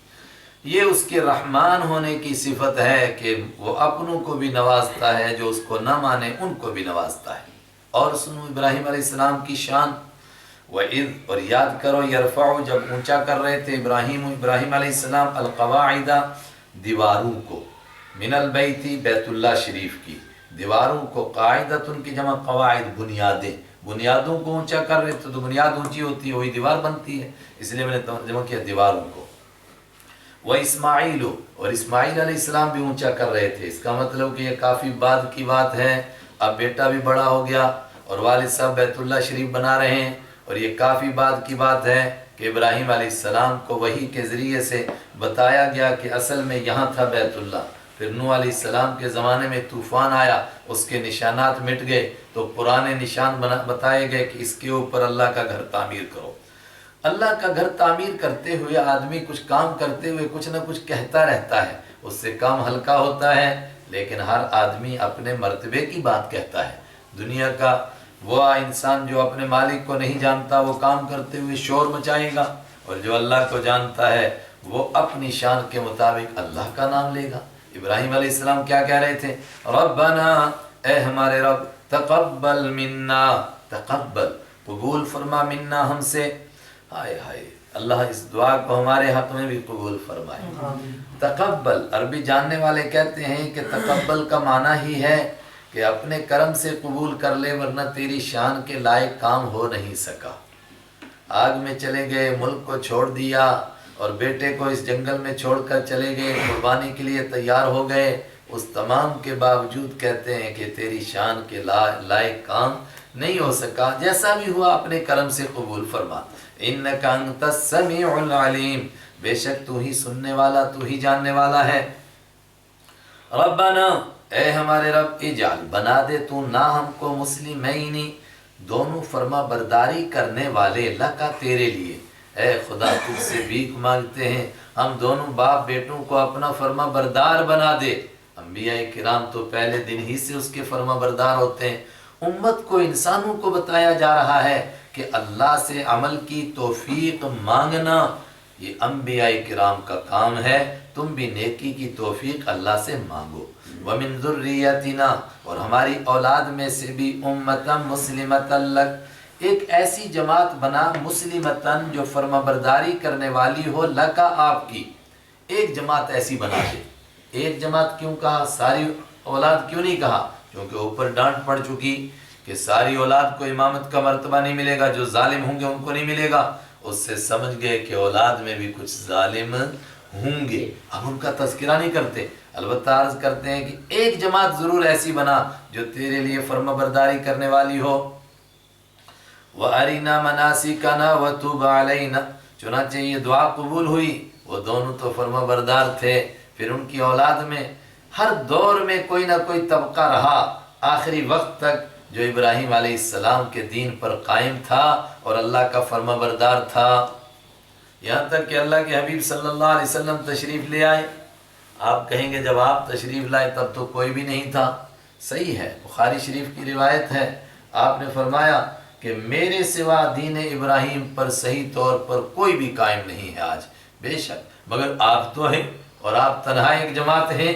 یہ اس کے رحمان ہونے کی صفت ہے کہ وہ اپنوں کو بھی نوازتا ہے، جو اس کو نہ مانے ان کو بھی نوازتا ہے۔ اور سنو ابراہیم علیہ السلام کی شان، وَإِذْ، اور یاد کرو، یرفع، جب اونچا کر رہے تھے ابراہیم علیہ السلام، القواعد، دیواروں کو، من البیت، بیت اللہ شریف کی دیواروں کو، قاعدۃ کی جمع قواعد، بنیادیں، بنیادوں کو اونچا کر رہے تھے، تو بنیاد اونچی ہوتی ہے وہی دیوار بنتی ہے، اس لیے میں نے جمع کیا دیواروں کو۔ وَإِسماعیل، اور اسماعیل علیہ السلام بھی اونچا کر رہے تھے، اس کا مطلب کہ یہ کافی بعد کی بات ہے، اب بیٹا بھی بڑا ہو گیا اور والد صاحب بیت اللہ شریف بنا رہے ہیں، اور یہ کافی بعد کی بات ہے کہ ابراہیم علیہ السلام کو وحی کے ذریعے سے بتایا گیا کہ اصل میں یہاں تھا بیت اللہ۔ پھر نوح علیہ السلام کے زمانے میں طوفان آیا، اس کے نشانات مٹ گئے، تو پرانے نشان بتائے گئے کہ اس کے اوپر اللہ کا گھر تعمیر کرو۔ اللہ کا گھر تعمیر کرتے ہوئے آدمی کچھ کام کرتے ہوئے کچھ نہ کچھ کہتا رہتا ہے، اس سے کام ہلکا ہوتا ہے، لیکن ہر آدمی اپنے مرتبے کی بات کہتا ہے۔ دنیا کا وہ انسان جو اپنے مالک کو نہیں جانتا وہ کام کرتے ہوئے شور مچائے گا، اور جو اللہ کو جانتا ہے وہ اپنی شان کے مطابق اللہ کا نام لے گا۔ ابراہیم علیہ السلام کیا کہہ رہے تھے؟ ربنا، اے ہمارے رب، تقبل منا، تقبل، قبول فرما، منا، ہم سے، ہائے ہائے، اللہ اس دعا کو ہمارے حق میں بھی قبول فرمائے۔ تقبل، عربی جاننے والے کہتے ہیں کہ تقبل کا معنی ہی ہے کہ اپنے کرم سے قبول کر لے، ورنہ تیری شان کے لائق کام ہو نہیں سکا۔ آگ میں چلے گئے، ملک کو چھوڑ دیا، اور بیٹے کو اس جنگل میں چھوڑ کر چلے گئے، قربانی کے لیے تیار ہو گئے، اس تمام کے باوجود کہتے ہیں کہ تیری شان کے لائق کام نہیں ہو سکا، جیسا بھی ہوا اپنے کرم سے قبول فرما۔ انک انت السمیع العلیم، بے شک تو ہی سننے والا، تو ہی جاننے والا ہے۔ ربنا، اے ہمارے رب، اجعل، بنا دے تو نہ ہم کو، مسلمین، دونوں فرما برداری کرنے والے، لکا، تیرے لیے، اے خدا تجھ سے بھیک مانگتے ہیں، ہم دونوں باپ بیٹوں کو اپنا فرما بردار بنا دے۔ انبیاء کرام تو پہلے دن ہی سے اس کے فرما بردار ہوتے ہیں۔ امت کو، انسانوں کو بتایا جا رہا ہے کہ اللہ سے عمل کی توفیق مانگنا یہ انبیاء کرام کا کام ہے، تم بھی نیکی کی توفیق اللہ سے مانگو۔ وَمِن ذُرِّيَّتِنَا، اور ہماری اولاد میں سے بھی، امتا مسلمتا لک، ایک ایسی جماعت بنا، مسلمتاً، جو فرما برداری کرنے والی ہو، لکا، آپ کی، ایک جماعت ایسی بنا دے۔ ایک جماعت کیوں کہا، ساری اولاد کیوں نہیں کہا؟ کیونکہ اوپر ڈانٹ پڑ چکی کہ ساری اولاد کو امامت کا مرتبہ نہیں ملے گا، جو ظالم ہوں گے ان کو نہیں ملے گا، اس سے سمجھ گئے کہ اولاد میں بھی کچھ ظالم ہوں گے۔ اب ان کا تذکرہ نہیں کرتے، البتہ عرض کرتے ہیں کہ ایک جماعت ضرور ایسی بنا جو تیرے لیے فرما برداری کرنے والی ہو۔ وَأَرِنَا مَنَاسِكَنَا وَتُبْ عَلَيْنَا، چنانچہ یہ دعا قبول ہوئی۔ وہ دونوں تو فرما بردار تھے، پھر ان کی اولاد میں ہر دور میں کوئی نہ کوئی طبقہ رہا، آخری وقت تک جو ابراہیم علیہ السلام کے دین پر قائم تھا اور اللہ کا فرما بردار تھا، یہاں تک کہ اللہ کے حبیب صلی اللہ علیہ وسلم تشریف لے آئے۔ آپ کہیں گے جب آپ تشریف لائے تب تو کوئی بھی نہیں تھا، صحیح ہے، بخاری شریف کی روایت ہے، آپ نے فرمایا کہ میرے سوا دین ابراہیم پر صحیح طور پر کوئی بھی قائم نہیں ہے آج، بے شک، مگر آپ تو ہیں اور آپ تنہا ایک جماعت ہیں،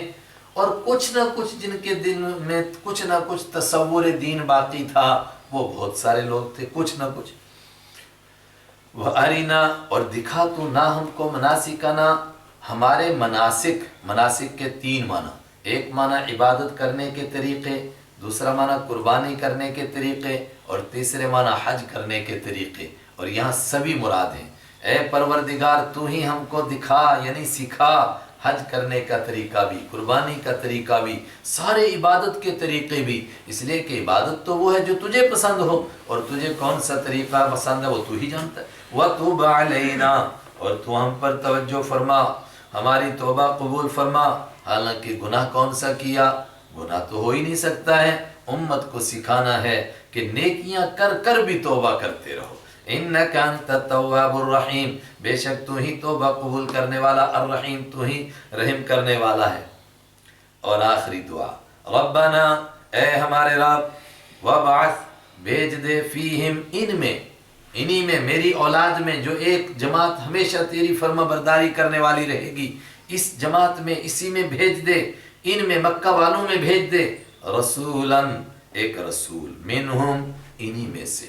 اور کچھ نہ کچھ جن کے دل میں کچھ نہ کچھ تصور دین باقی تھا، وہ بہت سارے لوگ تھے، کچھ نہ کچھ۔ وہ ارینا، اور دکھا تو نہ ہم کو مناسکنا، ہمارے مناسک، مناسک کے تین معنی، ایک معنی عبادت کرنے کے طریقے، دوسرا معنی قربانی کرنے کے طریقے، اور تیسرے معنی حج کرنے کے طریقے، اور یہاں سبھی مراد ہیں۔ اے پروردگار تو ہی ہم کو دکھا، یعنی سکھا، حج کرنے کا طریقہ بھی، قربانی کا طریقہ بھی، سارے عبادت کے طریقے بھی، اس لیے کہ عبادت تو وہ ہے جو تجھے پسند ہو، اور تجھے کون سا طریقہ پسند ہے وہ تو ہی جانتا ہے۔ وَتُبْ عَلَيْنَا، اور تو ہم پر توجہ فرما، ہماری توبہ قبول فرما۔ حالانکہ گناہ کون سا کیا، گناہ تو ہو ہی نہیں سکتا ہے، امت کو سکھانا ہے کہ نیکیاں کر کر بھی توبہ کرتے رہو۔ اِنَّكَ أَنْتَ التَّوَّابُ الرَّحِيمُ، بے شک تو ہی توبہ قبول کرنے والا، الرحیم تو ہی رحم کرنے والا ہے۔ اور آخری دعا، ربنا، اے ہمارے رب، وَبْعَثْ، بھیج دے، فیہم، ان میں، انہی میں، میری اولاد میں جو ایک جماعت ہمیشہ تیری فرما برداری کرنے والی رہے گی، اس جماعت میں، اسی میں بھیج دے، ان میں، مکہ والوں میں بھیج دے، رسولاً، ایک رسول، منہم، انہی میں سے،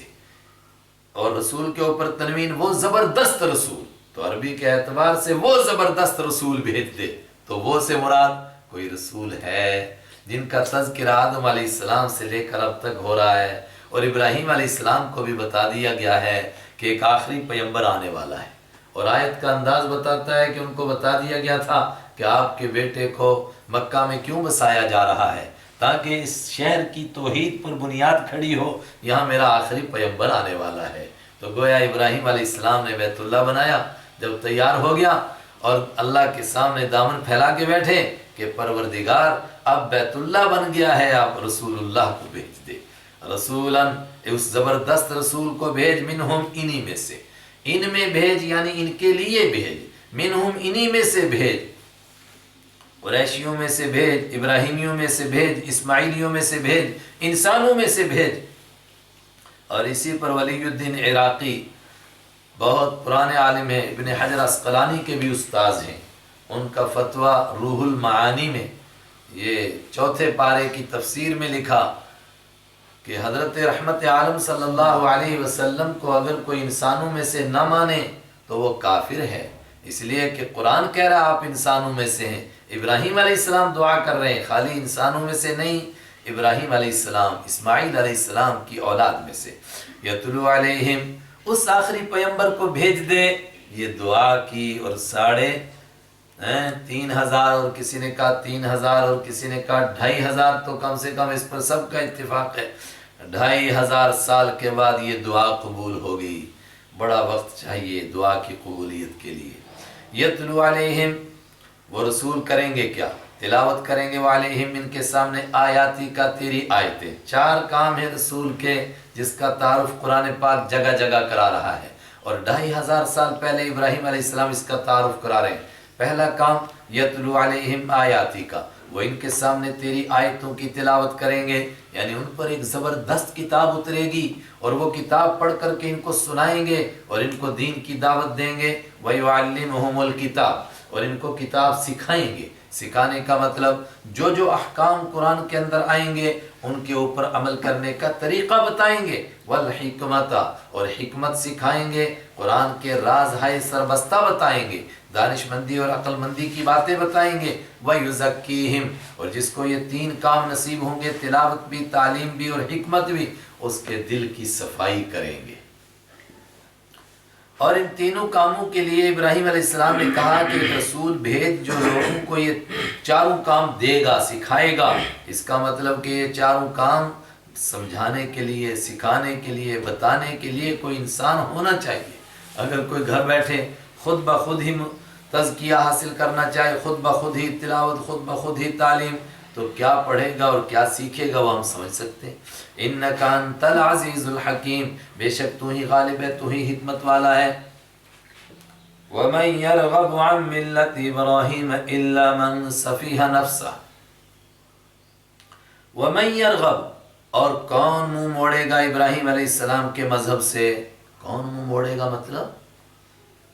اور رسول کے اوپر تنوین، وہ زبردست رسول، تو عربی کے اعتبار سے وہ زبردست رسول بھیج دے، تو وہ سے مراد کوئی رسول ہے جن کا تذکرہ آدم علیہ السلام سے لے کر اب تک ہو رہا ہے، اور ابراہیم علیہ السلام کو بھی بتا دیا گیا ہے کہ ایک آخری پیغمبر آنے والا ہے، اور آیت کا انداز بتاتا ہے کہ ان کو بتا دیا گیا تھا کہ آپ کے بیٹے کو مکہ میں کیوں بسایا جا رہا ہے، تاکہ اس شہر کی توحید پر بنیاد کھڑی ہو، یہاں میرا آخری پیغمبر آنے والا ہے۔ تو گویا ابراہیم علیہ السلام نے بیت اللہ بنایا، جب تیار ہو گیا اور اللہ کے سامنے دامن پھیلا کے بیٹھے کہ پروردگار اب بیت اللہ بن گیا ہے، آپ رسول اللہ کو بھیج دے، رسولاً، اس زبردست رسول کو بھیج، منہم، انہی میں سے، ان میں بھیج یعنی ان کے لیے بھیج، منہم، انہی میں سے بھیج، قریشیوں میں سے بھیج، ابراہیمیوں میں سے بھیج، اسماعیلیوں میں سے بھیج، انسانوں میں سے بھیج۔ اور اسی پر ولی الدین عراقی بہت پرانے عالم ہیں، ابن حجر عسقلانی کے بھی استاذ ہیں، ان کا فتویٰ روح المعانی میں، یہ چوتھے پارے کی تفسیر میں لکھا کہ حضرت رحمت عالم صلی اللہ علیہ وسلم کو اگر کوئی انسانوں میں سے نہ مانے تو وہ کافر ہے، اس لیے کہ قرآن کہہ رہا آپ انسانوں میں سے ہیں، ابراہیم علیہ السلام دعا کر رہے ہیں خالی انسانوں میں سے نہیں، ابراہیم علیہ السلام، اسماعیل علیہ السلام کی اولاد میں سے، یتلو علیہم، اس آخری پیغمبر کو بھیج دے، یہ دعا کی، اور 3,500 اور کسی نے کہا 3,000 اور کسی نے کہا 2,500، تو کم سے کم اس پر سب کا اتفاق ہے 2,500 سال کے بعد یہ دعا قبول ہوگی، بڑا وقت چاہیے دعا کی قبولیت کے لیے۔ یتلو علیہم، وہ رسول کریں گے کیا، تلاوت کریں گے، وعلیہم، ان کے سامنے، آیاتی کا، تیری آیتیں، 4 کام ہیں رسول کے جس کا تعارف قرآن پاک جگہ جگہ کرا رہا ہے، اور 2,500 سال پہلے ابراہیم علیہ السلام اس کا تعارف کرا رہے ہیں۔ پہلا کام یتلو علیہم آیاتی کا، وہ ان کے سامنے تیری آیتوں کی تلاوت کریں گے، یعنی ان پر ایک زبردست کتاب اترے گی، اور وہ کتاب پڑھ کر کے ان کو سنائیں گے اور ان کو دین کی دعوت دیں گے، وَيُعَلِّمُهُمُ الْكِتَابَ، اور ان کو کتاب سکھائیں گے، سکھانے کا مطلب جو احکام قرآن کے اندر آئیں گے ان کے اوپر عمل کرنے کا طریقہ بتائیں گے، والحکمت، اور حکمت سکھائیں گے، قرآن کے راز ہائے سربستہ بتائیں گے، دانش مندی اور عقل مندی کی باتیں بتائیں گے، وَيُزَكِّيهِمْ، اور جس کو یہ تین کام نصیب ہوں گے، تلاوت بھی، تعلیم بھی اور حکمت بھی، اس کے دل کی صفائی کریں گے۔ اور ان تینوں کاموں کے لیے ابراہیم علیہ السلام نے کہا کہ رسول بھیج جو لوگوں کو یہ چاروں کام دے گا، سکھائے گا۔ اس کا مطلب کہ یہ چاروں کام سمجھانے کے لیے، سکھانے کے لیے، بتانے کے لیے کوئی انسان ہونا چاہیے۔ اگر کوئی گھر بیٹھے خود بخود ہی تزکیہ حاصل کرنا چاہے، خود بخود ہی تلاوت، خود بخود ہی تعلیم، تو کیا پڑھے گا اور کیا سیکھے گا وہ ہم سمجھ سکتے ہیں۔ اِنَّكَ أَنْتَ الْعَزِيزُ الْحَكِيمُ، بے شک تو ہی غالب ہے، تو ہی حکمت والا ہے۔ وَمَنْ يَرْغَبُ عَنْ مِلَّةِ إِبْرَاهِيمَ إِلَّا مَنْ سَفِيهَ نَفْسَهُ۔ وَمَنْ يَرْغَبُ، اور کون منہ موڑے گا ابراہیم علیہ السلام کے مذہب سے؟ کون منہ موڑے گا مطلب؟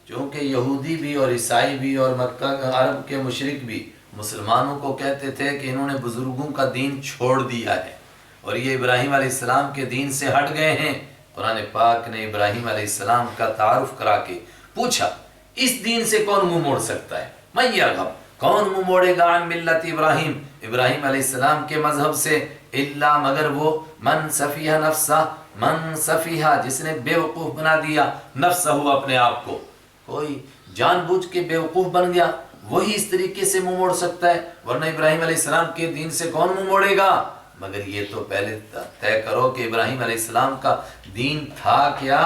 چونکہ یہودی بھی اور عیسائی بھی اور مکہ عرب کے مشرک بھی مسلمانوں کو کہتے تھے کہ انہوں نے بزرگوں کا دین چھوڑ دیا ہے اور یہ ابراہیم علیہ السلام کے دین سے ہٹ گئے ہیں۔ قرآن پاک نے ابراہیم علیہ السلام کا تعارف کرا کے پوچھا اس دین سے کون منہ موڑ سکتا ہے؟ من یرغب، کون منہ موڑے گا عن ملت ابراہیم، ابراہیم علیہ السلام کے مذہب سے، الا مگر وہ من سفیہ نفسہ، من سفیہ جس نے بے وقوف بنا دیا، نفسہ اپنے آپ کو، کوئی جان بوجھ کے بے وقوف بن گیا وہی اس طریقے سے منہ موڑ سکتا ہے، ورنہ ابراہیم علیہ السلام کے دین سے کون منہ موڑے گا؟ مگر یہ تو پہلے طے کرو کہ ابراہیم علیہ السلام کا دین تھا کیا؟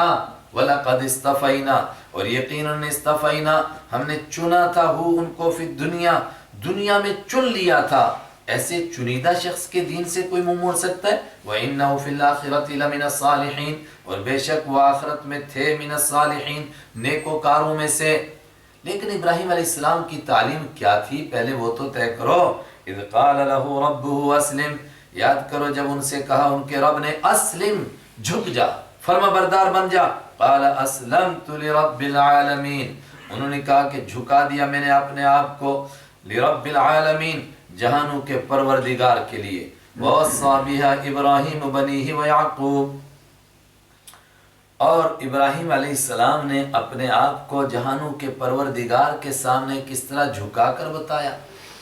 وَلَقَدْ اسْتَفَيْنَا، اور یقیناً اسْتَفَيْنَا ہم نے چنا تھا ہو ان کو فی الدنیا، دنیا میں چن لیا تھا۔ ایسے چنیدہ شخص کے دین سے کوئی منہ موڑ سکتا ہے؟ وَإِنَّهُ فِي الْآخِرَةِ لَمِنَ الصَّالِحِينَ، اور بے شک وہ آخرت میں تھے من الصالحین، نیکوکاروں میں سے۔ لیکن ابراہیم علیہ السلام کی تعلیم کیا تھی پہلے وہ تو طے کرو۔ اذ قال له ربه اسلم، یاد کرو جب ان سے کہا ان کے رب نے اسلم، جھک جا، فرما بردار بن جا، قال اسلمت لرب العالمین، انہوں نے کہا کہ جھکا دیا میں نے اپنے آپ کو لرب العالمین، جہانوں کے پروردگار کے لیے۔ وَوَصَّى بِهَا إِبْرَاهِيمُ بَنِيهِ وَيَعْقُوبُ، اور ابراہیم علیہ السلام نے اپنے آپ کو جہانوں کے پروردگار کے سامنے کس طرح جھکا کر بتایا،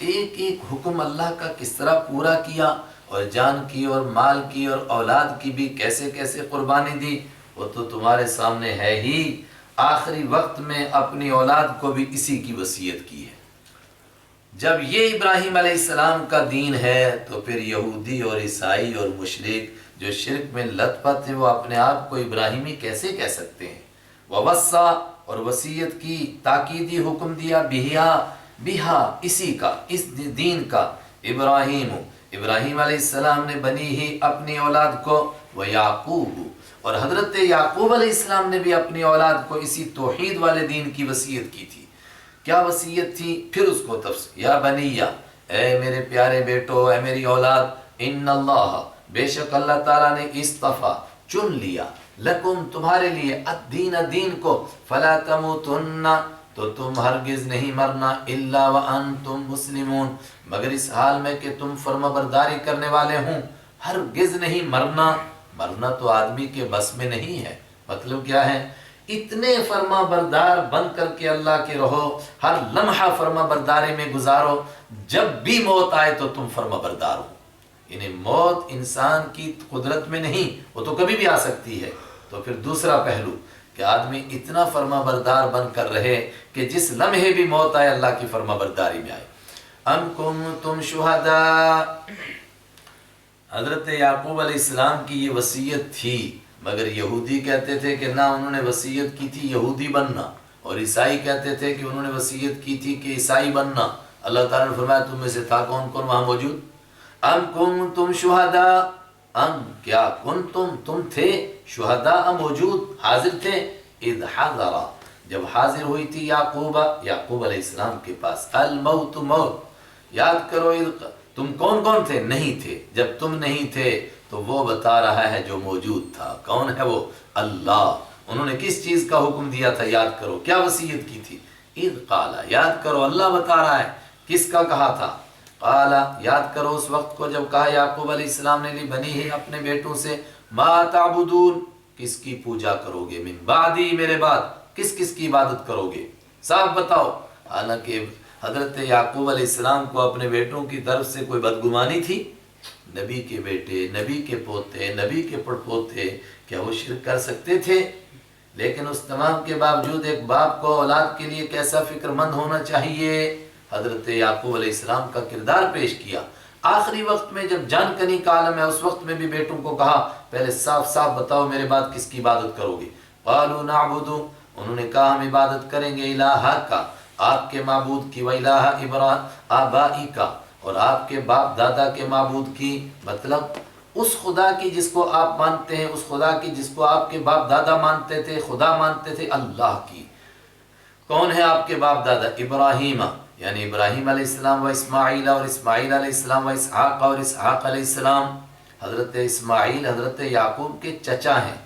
ایک ایک حکم اللہ کا کس طرح پورا کیا، اور جان کی اور مال کی اور اولاد کی بھی کیسے کیسے قربانی دی، وہ تو تمہارے سامنے ہے ہی۔ آخری وقت میں اپنی اولاد کو بھی اسی کی وصیت کی ہے۔ جب یہ ابراہیم علیہ السلام کا دین ہے تو پھر یہودی اور عیسائی اور مشرک جو شرک میں لت پت ہیں وہ اپنے آپ کو ابراہیمی کیسے کہہ سکتے ہیں؟ وَوَصَّى، اور وصیت کی، تاکیدی حکم دیا، بِہَا اسی کا، اس دین کا، ابراہیم علیہ السلام نے بنی ہی اپنی اولاد کو، وَيَعْقُوبُ، اور حضرت یعقوب علیہ السلام نے بھی اپنی اولاد کو اسی توحید والے دین کی وصیت کی تھی۔ کیا وصیت تھی؟ پھر اس کو تفصیل، یا بنیہ، اے میرے پیارے بیٹو، اے میری اولاد، ان اللہ، بے شک اللہ تعالیٰ نے اصطفیٰ، چن لیا، لکم تمہارے لیے، الدین دین کو، فلا تموتن، تو تم ہرگز نہیں مرنا، الا وانتم مسلمون، مگر اس حال میں کہ تم فرما برداری کرنے والے ہوں، ہرگز نہیں مرنا۔ مرنا تو آدمی کے بس میں نہیں ہے، مطلب کیا ہے؟ اتنے فرما بردار بن کر کے اللہ کے رہو، ہر لمحہ فرما برداری میں گزارو، جب بھی موت آئے تو تم فرما بردار ہو۔ یعنی موت انسان کی قدرت میں نہیں، وہ تو کبھی بھی آ سکتی ہے۔ تو پھر دوسرا پہلو کہ آدمی اتنا فرما بردار بن کر رہے کہ جس لمحے بھی موت آئے اللہ کی فرما برداری میں آئے۔ ام کنتم شہداء، حضرت یعقوب علیہ السلام کی یہ وصیت تھی، مگر یہودی کہتے تھے کہ نہ، انہوں نے وصیت کی تھی یہودی بننا، اور عیسائی کہتے تھے کہ انہوں نے وصیت کی تھی کہ عیسائی بننا۔ اللہ تعالیٰ نے فرمایا تم میں سے تھا کون کون وہاں موجود؟ ام کنتم شہداء، ام کیا، کنتم تم تھے، شہداء موجود، حاضر تھے، اذ حضر جب حاضر ہوئی تھی یعقوب علیہ السلام کے پاس، الموت موت، یاد کرو تم کون کون تھے؟ نہیں تھے۔ جب تم نہیں تھے تو وہ بتا رہا ہے جو موجود تھا، کون ہے وہ؟ اللہ۔ انہوں نے کس چیز کا حکم دیا تھا؟ یاد کرو، کیا وصیت کی تھی؟ اذ قال، یاد کرو اللہ بتا رہا ہے کس کا کہا تھا؟ قال، یاد کرو اس وقت کو جب کہا یعقوب علیہ السلام نے لبنیہ اپنے بیٹوں سے، ما تعبدون، کس کی پوجا کرو گے، من بعدی، میرے بعد کس کس کی عبادت کرو گے، صاف بتاؤ۔ حالانکہ حضرت یعقوب علیہ السلام کو اپنے بیٹوں کی طرف سے کوئی بدگمانی تھی؟ نبی کے بیٹے، نبی کے پوتے، نبی کے پڑپوتے، کیا وہ شرک کر سکتے تھے؟ لیکن اس تمام کے باوجود ایک باپ کو اولاد کے لیے کیسا فکر مند ہونا چاہیے، حضرت یعقوب علیہ السلام کا کردار پیش کیا۔ آخری وقت میں جب جان کنی کا عالم ہے، اس وقت میں بھی بیٹوں کو کہا پہلے صاف صاف بتاؤ میرے بعد کس کی عبادت کرو گے۔ قالوا نعبد، انہوں نے کہا ہم عبادت کریں گے، الہ کا، آپ کے معبود کی، و الہ آبائی کا، اور آپ کے باپ دادا کے معبود کی، مطلب اس خدا کی جس کو آپ مانتے ہیں، اس خدا کی جس کو آپ کے باپ دادا مانتے تھے، خدا مانتے تھے، اللہ کی۔ کون ہے آپ کے باپ دادا؟ ابراہیم، یعنی ابراہیم علیہ السلام، و اسماعیل، اور اسماعیل علیہ السلام، و اسحاق، اور اسحاق علیہ السلام۔ حضرت اسماعیل حضرت یعقوب کے چچا ہیں،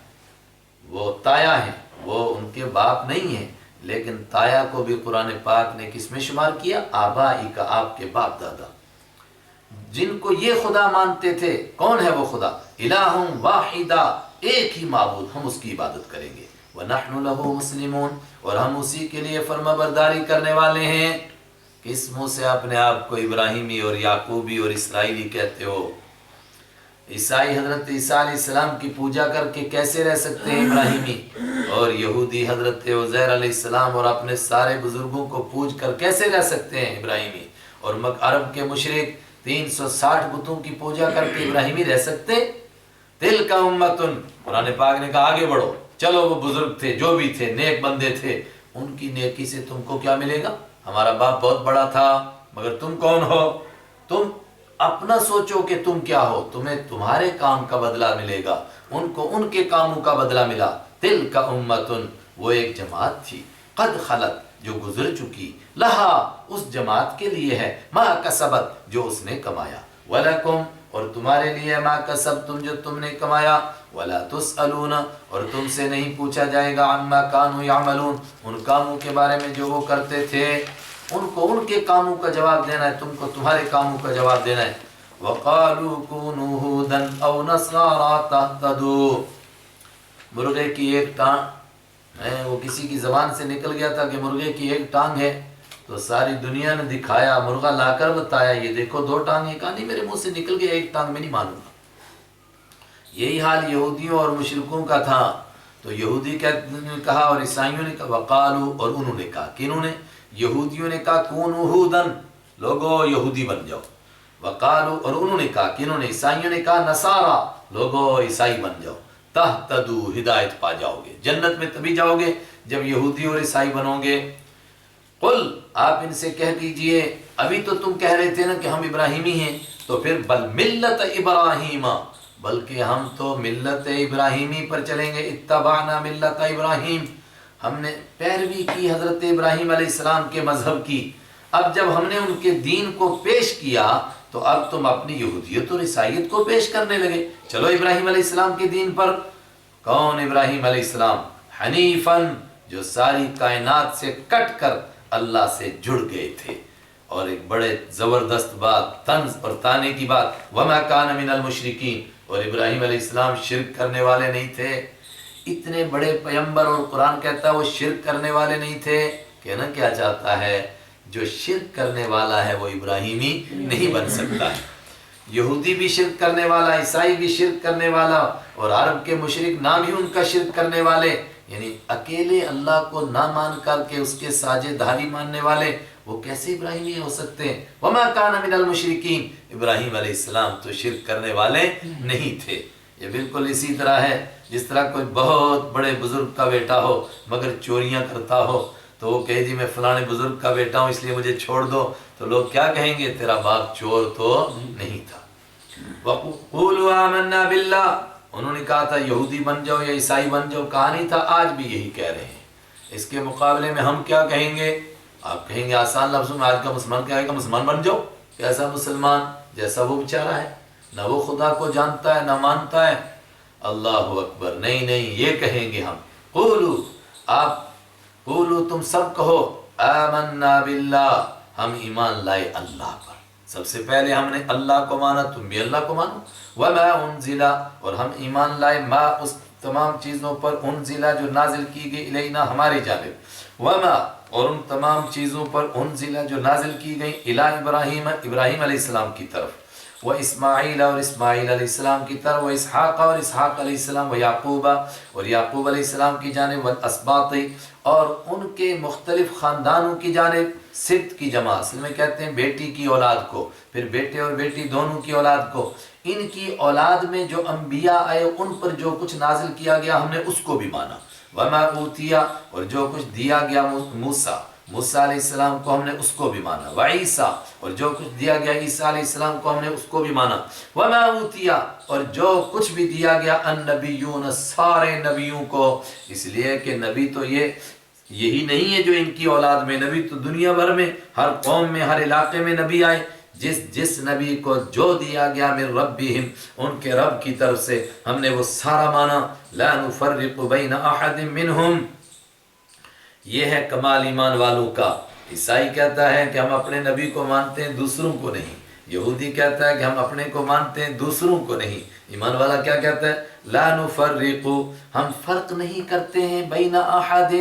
وہ تایا ہیں، وہ ان کے باپ نہیں ہیں، لیکن تایا کو بھی قرآن پاک نے کس میں شمار کیا؟ آبائی کا، آپ کے باپ دادا، جن کو یہ خدا مانتے تھے۔ کون ہے وہ خدا؟ الہ واحدہ، ایک ہی معبود، ہم اس کی عبادت کریں گے، وَنَحْنُ لَهُ مُسْلِمُونَ، اور ہم اسی کے لیے فرما برداری کرنے والے ہیں۔ کس منہ سے اپنے آپ کو ابراہیمی اور یعقوبی اور اسرائیلی کہتے ہو؟ عیسائی حضرت عیسیٰ علیہ السلام کی پوجا کر کے کیسے رہ سکتے ہیں ابراہیمی، اور یہودی حضرت عزیر علیہ السلام اور اپنے سارے بزرگوں کو پوج کر کیسے رہ سکتے ہیں ابراہیمی، اور عرب کے مشرک 360 بتوں کی پوجا کر کے ابراہیمی رہ سکتے؟ تلک امتن، قرآن پاک نے کہا آگے بڑھو، چلو وہ بزرگ تھے، جو بھی تھے، نیک بندے تھے، ان کی نیکی سے تم کو کیا ملے گا؟ ہمارا باپ بہت بڑا تھا، مگر تم کون ہو؟ تم اپنا سوچو کہ تم کیا ہو، تمہیں تمہارے کام کا بدلہ ملے گا، ان کو ان کے کاموں کا بدلہ ملا۔ تلک امتن، وہ ایک جماعت تھی، قد خلت، جو گزر چکی، لہا، اس جماعت کے لیے ہے، ما کسبت، جو اس نے کمایا، ولکم، اور تمہارے لیے ما کسبتم، جو تم نے کمایا، ولا تسألون، اور تم سے نہیں پوچھا جائے گا، عما کانوا یعملون، ان کاموں کے بارے میں جو وہ کرتے تھے، ان کو ان کے کاموں کا جواب دینا ہے، تم کو تمہارے کاموں کا جواب دینا ہے۔ وَقَالُوا كُونُوا هُودًا أَوْ نَصَارَىٰ تَهْتَدُوا، مرغے کی ایک ٹانگ، وہ کسی کی زبان سے نکل گیا تھا کہ مرغے کی ایک ٹانگ ہے، تو ساری دنیا نے دکھایا، مرغا لا کر بتایا یہ دیکھو 2 ٹانگیں، کہا نہیں میرے منہ سے نکل گیا ایک ٹانگ، میں نہیں مانوں گا۔ یہی حال یہودیوں اور مشرکوں کا تھا، تو یہودی نے کہا اور عیسائیوں نے کہا، وقالو، اور انہوں نے کہا، کنہوں نے؟ یہودیوں نے کہا کونوا ہودن، لوگو یہودی بن جاؤ، وقالو، اور انہوں نے کہا، کنہوں نے؟ عیسائیوں نے کہا نصارا، لوگو عیسائی بن جاؤ، تہتدو، ہدایت پا جاؤ گے، جنت میں تبھی جاؤ گے جب یہودی اور عیسائی بنو گے۔ قل، آپ ان سے کہہ دیجئے، ابھی تو تم کہہ رہے تھے نا کہ ہم ابراہیمی ہیں، تو پھر بل ملت ابراہیم، بلکہ ہم تو ملت ابراہیمی پر چلیں گے، اتبعنا ملت ابراہیم، ہم نے پیروی کی حضرت ابراہیم علیہ السلام کے مذہب کی۔ اب جب ہم نے ان کے دین کو پیش کیا تو اب تم اپنی یہودیت اور عیسائیت کو پیش کرنے لگے، چلو ابراہیم علیہ السلام کے دین پر۔ کون ابراہیم علیہ السلام؟ حنیفاً، جو ساری کائنات سے کٹ کر اللہ سے جڑ گئے تھے۔ اور ایک بڑے زبردست بات، طنز اور طانے کی بات، وما کان من المشرکین، اور ابراہیم علیہ السلام شرک کرنے والے نہیں تھے۔ اتنے بڑے پیغمبر اور قرآن کہتا ہے وہ شرک کرنے والے نہیں تھے۔ کہنا کیا چاہتا ہے؟ جو شرک کرنے والا ہے وہ ابراہیمی نہیں بن سکتا ہے۔ یہودی بھی شرک کرنے والا، عیسائی بھی شرک کرنے والا، اور عرب کے مشرک نام ہی ان کا شرک کرنے والے، یعنی اکیلے اللہ کو نہ مان کر کے اس کے ساجے دھاری ماننے والے، وہ کیسے ابراہیمی ہو سکتے ہیں؟ وما کان من المشرکین، ابراہیم علیہ السلام تو شرک کرنے والے نہیں تھے۔ یہ بالکل اسی طرح ہے جس طرح کوئی بہت بڑے بزرگ کا بیٹا ہو مگر چوریاں کرتا ہو، تو وہ کہے جی میں فلانے بزرگ کا بیٹا ہوں اس لیے مجھے چھوڑ دو، تو لوگ کیا کہیں گے؟ تیرا باپ چور تو نہیں تھا۔ وَقُولُوا آمَنَّا بِاللَّهِ، انہوں نے کہا تھا یہودی بن جاؤ یا عیسائی بن جاؤ، کہا نہیں تھا، آج بھی یہی کہہ رہے ہیں۔ اس کے مقابلے میں ہم کیا کہیں گے؟ آپ کہیں گے آسان لفظوں میں، آج کا مسلمان کہے گا مسلمان بن جاؤ۔ کیسا مسلمان؟ جیسا وہ بیچارہ ہے، نہ وہ خدا کو جانتا ہے نہ مانتا ہے۔ اللہ اکبر، نہیں نہیں، یہ کہیں گے ہم، قولو، آپ قولو، تم سب کہو، آمنا باللہ، ہم ایمان لائے اللہ پر، سب سے پہلے ہم نے اللہ کو مانا، تم بھی اللہ کو مانو۔ وما انزل، اور ہم ایمان لائے ما اس تمام چیزوں پر، انزل جو نازل کی گئی الینا ہماری جانب، وما اور ان تمام چیزوں پر، انزل جو نازل کی گئی الی ابراہیم ابراہیم علیہ السلام کی طرف، و اسماعیل اور اسماعیل علیہ السلام کی طرف، و اسحاق اور اسحاق علیہ السلام، و یعقوب اور یعقوب علیہ السلام کی جانب، والاسباط اور ان کے مختلف خاندانوں کی جانب، سبت کی جمع اصل میں کہتے ہیں بیٹی کی اولاد کو، پھر بیٹے اور بیٹی دونوں کی اولاد کو، ان کی اولاد میں جو انبیاء آئے ان پر جو کچھ نازل کیا گیا ہم نے اس کو بھی مانا، وما اوتیا اور جو کچھ دیا گیا موسیٰ علیہ السلام کو ہم نے اس کو بھی مانا، وعیسیٰ اور جو کچھ دیا گیا عیسیٰ علیہ السلام کو ہم نے اس کو بھی مانا، وما اوتیا اور جو کچھ بھی دیا گیا النبیون سارے نبیوں کو، اس لیے کہ نبی تو یہی نہیں ہے جو ان کی اولاد میں، نبی تو دنیا بھر میں ہر قوم میں ہر علاقے میں نبی آئے، جس نبی کو جو دیا گیا من ربہم ان کے رب کی طرف سے ہم نے وہ سارا مانا، لا نفرق بین احد منہم، یہ ہے کمال ایمان والوں کا۔ عیسائی کہتا ہے کہ ہم اپنے نبی کو مانتے ہیں دوسروں کو نہیں، یہودی کہتا ہے کہ ہم اپنے کو مانتے ہیں دوسروں کو نہیں، ایمان والا کیا کہتا ہے؟ لا نفرق، ہم فرق نہیں کرتے ہیں بین احد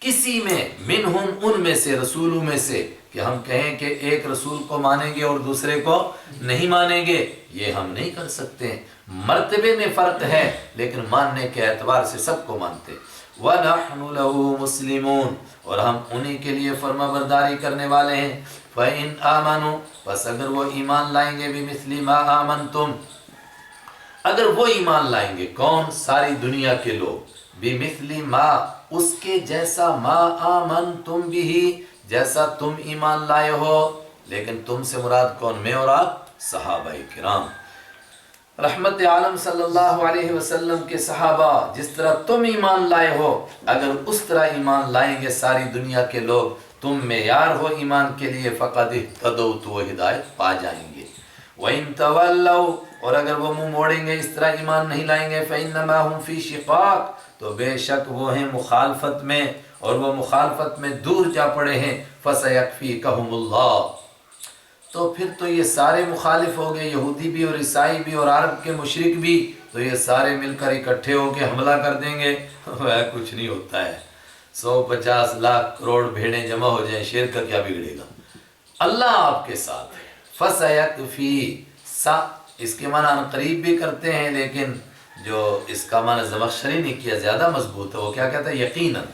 کسی میں، منہم ان میں سے، رسولوں میں سے، کہ ہم کہیں کہ ایک رسول کو مانیں گے اور دوسرے کو نہیں مانیں گے، یہ ہم نہیں کر سکتے ہیں، مرتبے میں فرق ہے لیکن ماننے کے اعتبار سے سب کو مانتے۔ وَنَحْنُ لَهُ مُسْلِمُونَ اور ہم انہی کے لیے فرما برداری کرنے والے ہیں، فَإِنْ آمَنُوا بس اگر وہ ایمان لائیں گے بِمِثْلِ مَا آمَنْتُمْ اگر وہ ایمان لائیں گے، کون؟ ساری دنیا کے لوگ، بِمِثْلِ مَا اس کے جیسا، ما آمنتم بھی جیسا تم ایمان لائے ہو، لیکن تم سے مراد کون؟ میں اور آپ صحابہ کرام، رحمت عالم صلی اللہ علیہ وسلم کے صحابہ، جس طرح تم ایمان لائے ہو اگر اس طرح ایمان لائیں گے ساری دنیا کے لوگ، تم معیار ہو ایمان کے لیے، فقد اہتدوا تو وہ ہدایت پا جائیں گے۔ وَإِن تَوَلَّوْا اور اگر وہ منہ موڑیں گے، اس طرح ایمان نہیں لائیں گے، فَإِنَّمَا هُمْ فِي شِقَاقٍ تو بے شک وہ ہیں مخالفت میں، اور وہ مخالفت میں دور جا پڑے ہیں، فَسَيَكْفِيكَهُمُ اللَّهُ تو پھر تو یہ سارے مخالف ہو گئے، یہودی بھی اور عیسائی بھی اور عرب کے مشرک بھی، تو یہ سارے مل کر اکٹھے ہو کے حملہ کر دیں گے، کچھ نہیں ہوتا ہے، 150 لاکھ کروڑ بھیڑیں جمع ہو جائیں، شیر کا کیا بگڑے گا، اللہ آپ کے ساتھ ہے۔ فَسَيَكْفِي اس کے معنی ان قریب بھی کرتے ہیں، لیکن جو اس کا معنی زمخشری نے کیا زیادہ مضبوط ہے، وہ کیا کہتا ہے؟ یقیناً،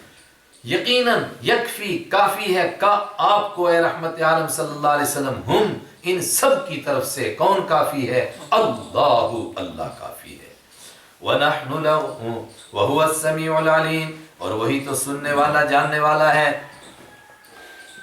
یقیناً، یکفی کافی ہے، کا آپ کو اے رحمت عالم صلی اللہ علیہ وسلم، ہم ان سب کی طرف سے کون کافی ہے؟ اللہ، اللہ کافی ہے۔ وَنَحْنُ لَهُ وَهُوَ السَّمِيعُ الْعَلِيمُ اور وہی تو سننے والا جاننے والا ہے۔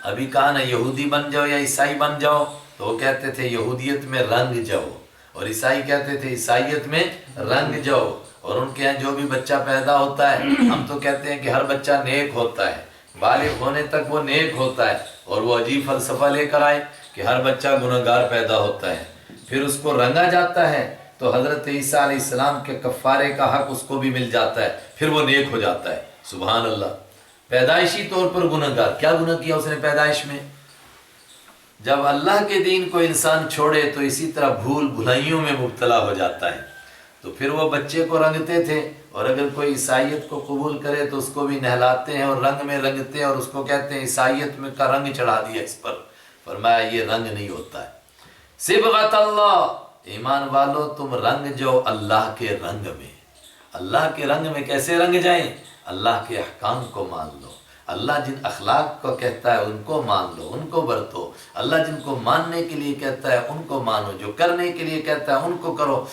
ابھی کہا نا یہودی بن جاؤ یا عیسائی بن جاؤ، تو وہ کہتے تھے یہودیت میں رنگ جاؤ، اور عیسائی کہتے تھے عیسائیت میں رنگ جاؤ، اور ان کے یہاں جو بھی بچہ پیدا ہوتا ہے، ہم تو کہتے ہیں کہ ہر بچہ نیک ہوتا ہے، بالغ ہونے تک وہ نیک ہوتا ہے، اور وہ عجیب فلسفہ لے کر آئے کہ ہر بچہ گنہگار پیدا ہوتا ہے، پھر اس کو رنگا جاتا ہے تو حضرت عیسیٰ علیہ السلام کے کفارے کا حق اس کو بھی مل جاتا ہے، پھر وہ نیک ہو جاتا ہے، سبحان اللہ۔ پیدائشی طور پر گنہگار، کیا گناہ کیا اس نے پیدائش میں؟ جب اللہ کے دین کو انسان چھوڑے تو اسی طرح بھول بھلائیوں میں مبتلا ہو جاتا ہے، تو پھر وہ بچے کو رنگتے تھے، اور اگر کوئی عیسائیت کو قبول کرے تو اس کو بھی نہلاتے ہیں اور رنگ میں رنگتے ہیں، اور اس کو کہتے ہیں عیسائیت میں کا رنگ چڑھا دیا اس پر، فرمایا یہ رنگ نہیں ہوتا ہے۔ صبغۃ اللہ، ایمان والو تم رنگ جو اللہ کے رنگ میں، اللہ کے رنگ میں کیسے رنگ جائیں؟ اللہ کے احکام کو مان لو، اللہ جن اخلاق کو کہتا ہے ان کو مان لو، ان کو برتو، اللہ جن کو ماننے کے لیے کہتا ہے ان کو مانو، جو کرنے کے لیے کہتا ہے ان کو کرو۔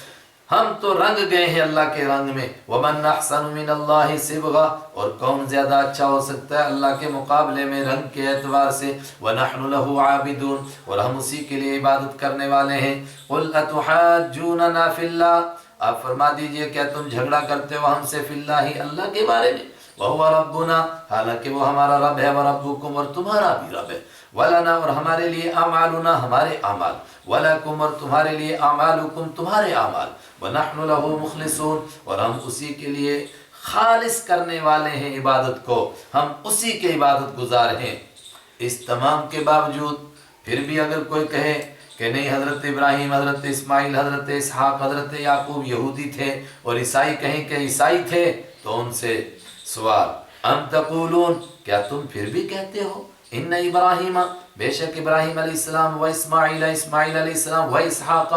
ہم تو رنگ گئے ہیں اللہ کے رنگ میں۔ وَمَنْ أَحْسَنُ مِنَ اللَّهِ صِبْغَةً اور کون زیادہ اچھا ہو سکتا ہے اللہ کے مقابلے میں رنگ کے اعتبار سے۔ وَنَحْنُ لَهُ عَابِدُونَ اور ہم اسی کے لیے عبادت کرنے والے ہیں۔ قُلْ أَتُحَاجُّونَنَا فِي اللَّهِ آپ فرما دیجئے کیا تم جھگڑا کرتے ہو ہم سے فی اللہ اللہ کے بارے میں؟ وَهُوَ رَبُّنَا حالانکہ وہ ہمارا رب ہے، وَرَبُّكُمْ اور تمہارا بھی رب ہے، وَلَنَا اور ہمارے لیے أَعْمَالُنَا ہمارے اعمال، وَلَكُمْ اور تمہارے لیے أَعْمَالُكُمْ تمہارے اعمال، وَنَحْنُ لَهُ مُخْلِصُونَ اور ہم اسی کے لیے خالص کرنے والے ہیں عبادت کو، ہم اسی کے عبادت گزار ہیں۔ اس تمام کے باوجود پھر بھی اگر کوئی کہے کہ نہیں حضرت ابراہیم، حضرت اسماعیل، حضرت اسحاق، حضرت یعقوب یہودی تھے، اور عیسائی کہیں کہ عیسائی تھے، تو ان سے سوال ام تقولون، کیا تم پھر بھی کہتے ہو ان ابراہیم، بے شک ابراہیم علیہ السلام، و اسماعیل، اسماعیل علیہ السلام، و اسحاق،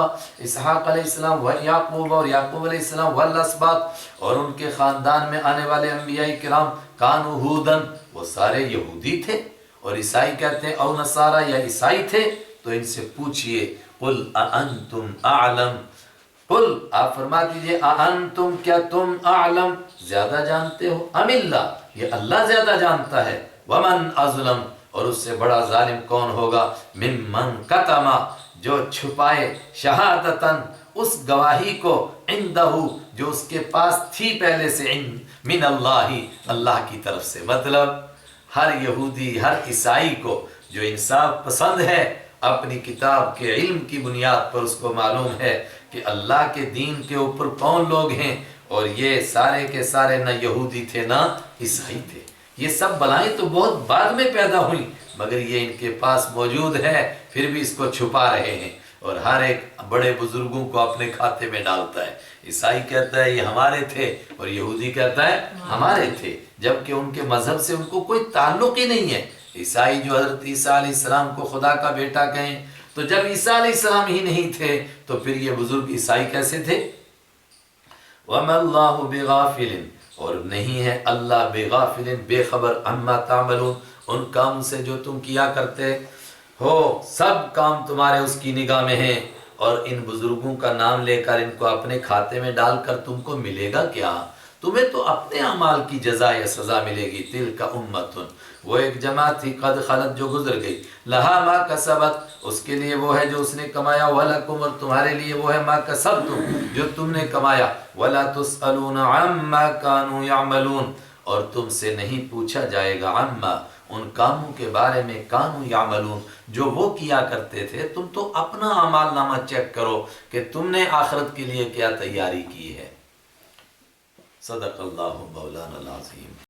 اسحاق علیہ السلام، و یعقوب، اور یعقوب علیہ السلام، والاسباط، اور ان کے خاندان میں آنے والے انبیاء کرام، کانوا ہودن، وہ سارے یہودی تھے، اور عیسائی کہتے ہیں او نصارا، یا عیسائی تھے، تو ان سے پوچھئے قل اانتم اعلم، قل آپ فرما دیجئے اانتم، کیا تم اعلم زیادہ جانتے ہو، ام اللہ، یہ اللہ زیادہ جانتا ہے، ومن اظلم، اور اس سے بڑا ظالم کون ہوگا، ممن کتما، جو چھپائے، شہادتن، اس گواہی کو، عندہ، جو اس کے پاس تھی پہلے سے، من اللہ، اللہ کی طرف سے، مطلب ہر یہودی، ہر عیسائی کو جو انصاف پسند ہے، اپنی کتاب کے علم کی بنیاد پر اس کو معلوم ہے کہ اللہ کے دین کے اوپر کون لوگ ہیں، اور یہ سارے کے سارے نہ یہودی تھے نہ عیسائی تھے، یہ سب بلائیں تو بہت بعد میں پیدا ہوئیں، مگر یہ ان کے پاس موجود ہے، پھر بھی اس کو چھپا رہے ہیں، اور ہر ایک بڑے بزرگوں کو اپنے کھاتے میں ڈالتا ہے، عیسائی کہتا ہے یہ ہمارے تھے، اور یہودی کہتا ہے ہمارے تھے، جبکہ ان کے مذہب سے ان کو کوئی تعلق ہی نہیں ہے۔ عیسائی جو حضرت عیسیٰ علیہ السلام کو خدا کا بیٹا کہیں، تو جب عیسیٰ علیہ السلام ہی نہیں تھے تو پھر یہ بزرگ عیسائی کیسے تھے؟ وَمَا اللَّهُ بِغَافِلٍ، اور نہیں ہے اللہ بغافل، بے خبر، عما تعملون، ان کام سے جو تم کیا کرتے ہو، سب کام تمہارے اس کی نگاہ میں ہیں، اور ان بزرگوں کا نام لے کر ان کو اپنے کھاتے میں ڈال کر تم کو ملے گا کیا؟ تمہیں تو اپنے اعمال کی جزا یا سزا ملے گی۔ تلک امتن، وہ ایک جماعت تھی، قد خلت، جو گزر گئی، لہا ما کسبت، اس کے لیے وہ ہے جو اس نے کمایا، ولکم، اور تمہارے لیے وہ ہے ما کسبتم، جو تم نے کمایا، ولا تسألون عما كانوا يعملون، اور تم سے نہیں پوچھا جائے گا، عما، ان کاموں کے بارے میں، کانوا یعملون، جو وہ کیا کرتے تھے۔ تم تو اپنا اعمال نامہ چیک کرو کہ تم نے آخرت کے لیے کیا تیاری کی ہے۔ صدق اللہ مولانا العظیم۔